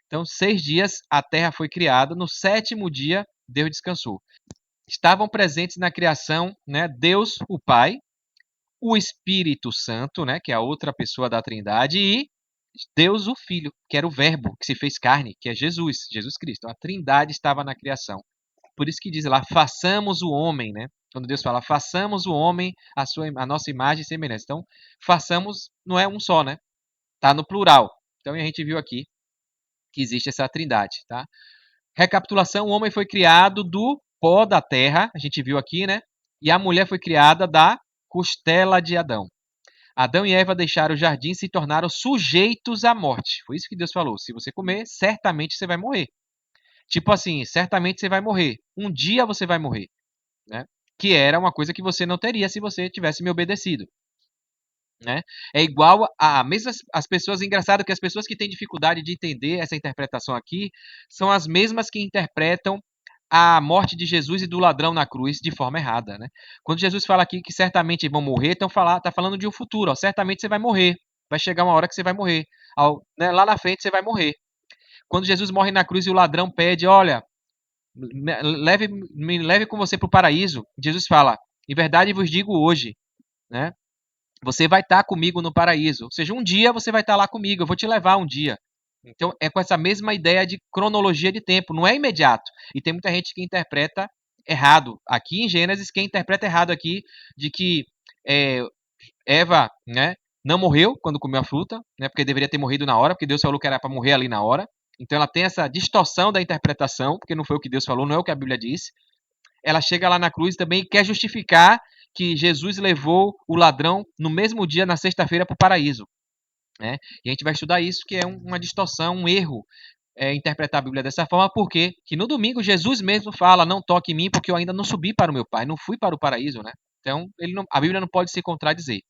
Então, 6 dias a terra foi criada. No sétimo dia, Deus descansou. Estavam presentes na criação, né? Deus, o Pai, o Espírito Santo, né? Que é a outra pessoa da Trindade, e Deus, o Filho, que era o Verbo, que se fez carne, que é Jesus, Jesus Cristo. A Trindade estava na criação. Por isso que diz lá, façamos o homem, né? Quando Deus fala, façamos o homem a nossa imagem e semelhança. Então, façamos não é um só, né? Tá no plural. Então, a gente viu aqui que existe essa trindade, tá? Recapitulação, o homem foi criado do pó da terra, a gente viu aqui, né? E a mulher foi criada da costela de Adão. Adão e Eva deixaram o jardim e se tornaram sujeitos à morte. Foi isso que Deus falou. Se você comer, certamente você vai morrer. Tipo assim, certamente você vai morrer. Um dia você vai morrer, né? Que era uma coisa que você não teria se você tivesse me obedecido, né? É igual a mesmas as pessoas, engraçado que as pessoas que têm dificuldade de entender essa interpretação aqui são as mesmas que interpretam a morte de Jesus e do ladrão na cruz de forma errada, né? Quando Jesus fala aqui que certamente vão morrer, tá falando de um futuro, ó, certamente você vai morrer. Vai chegar uma hora que você vai morrer. Né, lá na frente você vai morrer. Quando Jesus morre na cruz e o ladrão pede, olha, me leve com você para o paraíso. Jesus fala, em verdade vos digo hoje, né? Você vai estar comigo no paraíso. Ou seja, um dia você vai estar lá comigo, eu vou te levar um dia. Então, é com essa mesma ideia de cronologia de tempo, não é imediato. E tem muita gente que interpreta errado. Aqui em Gênesis, quem interpreta errado aqui, de que é, Eva, né, não morreu quando comeu a fruta, né, porque deveria ter morrido na hora, porque Deus falou que era para morrer ali na hora. Então, ela tem essa distorção da interpretação, porque não foi o que Deus falou, não é o que a Bíblia diz. Ela chega lá na cruz e também quer justificar que Jesus levou o ladrão no mesmo dia, na sexta-feira, para o paraíso, né? E a gente vai estudar isso, que é uma distorção, um erro, interpretar a Bíblia dessa forma, porque que no domingo Jesus mesmo fala, não toque em mim, porque eu ainda não subi para o meu Pai, não fui para o paraíso, né? Então, a Bíblia não pode se contradizer.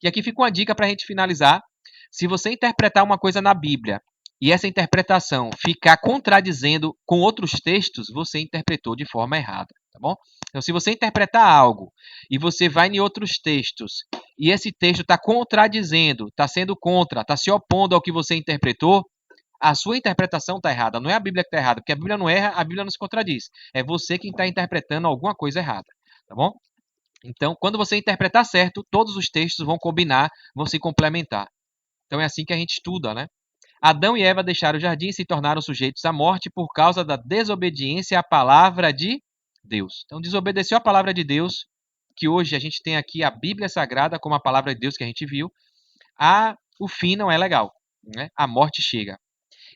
E aqui fica uma dica para a gente finalizar. Se você interpretar uma coisa na Bíblia e essa interpretação ficar contradizendo com outros textos, você interpretou de forma errada, tá bom? Então, se você interpretar algo e você vai em outros textos e esse texto está contradizendo, está sendo contra, está se opondo ao que você interpretou, a sua interpretação está errada. Não é a Bíblia que está errada, porque a Bíblia não erra, a Bíblia não se contradiz. É você quem está interpretando alguma coisa errada, tá bom? Então, quando você interpretar certo, todos os textos vão combinar, vão se complementar. Então, é assim que a gente estuda, né? Adão e Eva deixaram o jardim e se tornaram sujeitos à morte por causa da desobediência à palavra de Deus. Então, desobedeceu a palavra de Deus, que hoje a gente tem aqui a Bíblia Sagrada como a palavra de Deus que a gente viu. O fim não é legal, né? A morte chega.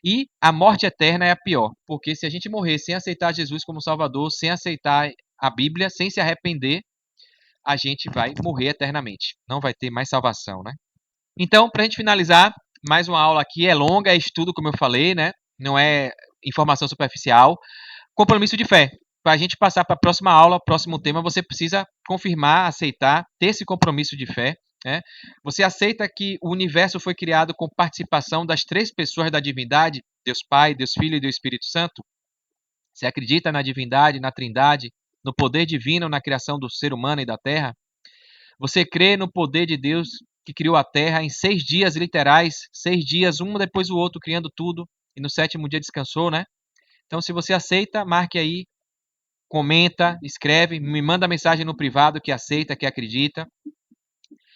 E a morte eterna é a pior, porque se a gente morrer sem aceitar Jesus como Salvador, sem aceitar a Bíblia, sem se arrepender, a gente vai morrer eternamente. Não vai ter mais salvação, né? Então, para a gente finalizar, mais uma aula aqui, é longa, é estudo, como eu falei, né? Não é informação superficial. Compromisso de fé. Para a gente passar para a próxima aula, próximo tema, você precisa confirmar, aceitar, ter esse compromisso de fé, né? Você aceita que o universo foi criado com participação das 3 pessoas da divindade, Deus Pai, Deus Filho e Deus Espírito Santo? Você acredita na divindade, na trindade, no poder divino na criação do ser humano e da terra? Você crê no poder de Deus que criou a terra em 6 dias literais, 6 dias, um depois do outro, criando tudo, e no 7º dia descansou, né? Então, se você aceita, marque aí, comenta, escreve, me manda mensagem no privado que aceita, que acredita.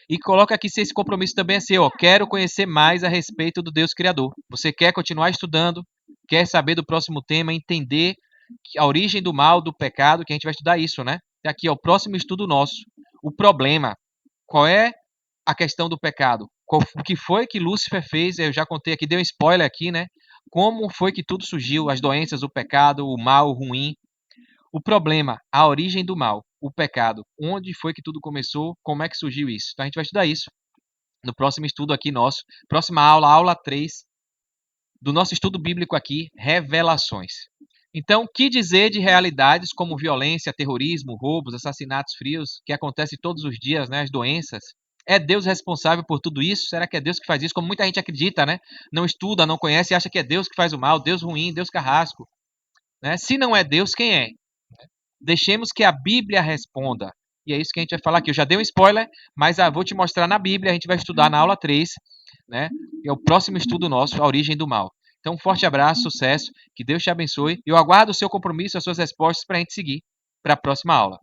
E coloca aqui se esse compromisso também é seu. Quero conhecer mais a respeito do Deus Criador. Você quer continuar estudando, quer saber do próximo tema, entender a origem do mal, do pecado, que a gente vai estudar isso, né? Aqui, ó, o próximo estudo nosso. O problema. Qual é a questão do pecado? O que foi que Lúcifer fez? Eu já contei aqui, dei um spoiler aqui, né? Como foi que tudo surgiu? As doenças, o pecado, o mal, o ruim. O problema, a origem do mal, o pecado. Onde foi que tudo começou? Como é que surgiu isso? Então a gente vai estudar isso no próximo estudo aqui nosso. Próxima aula, aula 3 do nosso estudo bíblico aqui, Revelações. Então, que dizer de realidades como violência, terrorismo, roubos, assassinatos frios, que acontecem todos os dias, né? As doenças. É Deus responsável por tudo isso? Será que é Deus que faz isso? Como muita gente acredita, né? Não estuda, não conhece e acha que é Deus que faz o mal, Deus ruim, Deus carrasco. Né? Se não é Deus, quem é? Deixemos que a Bíblia responda. E é isso que a gente vai falar aqui. Eu já dei um spoiler, mas vou te mostrar na Bíblia. A gente vai estudar na aula 3, né? É o próximo estudo nosso, a origem do mal. Então, um forte abraço, sucesso, que Deus te abençoe. Eu aguardo o seu compromisso, as suas respostas para a gente seguir para a próxima aula.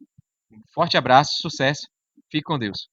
Um forte abraço, sucesso, fique com Deus.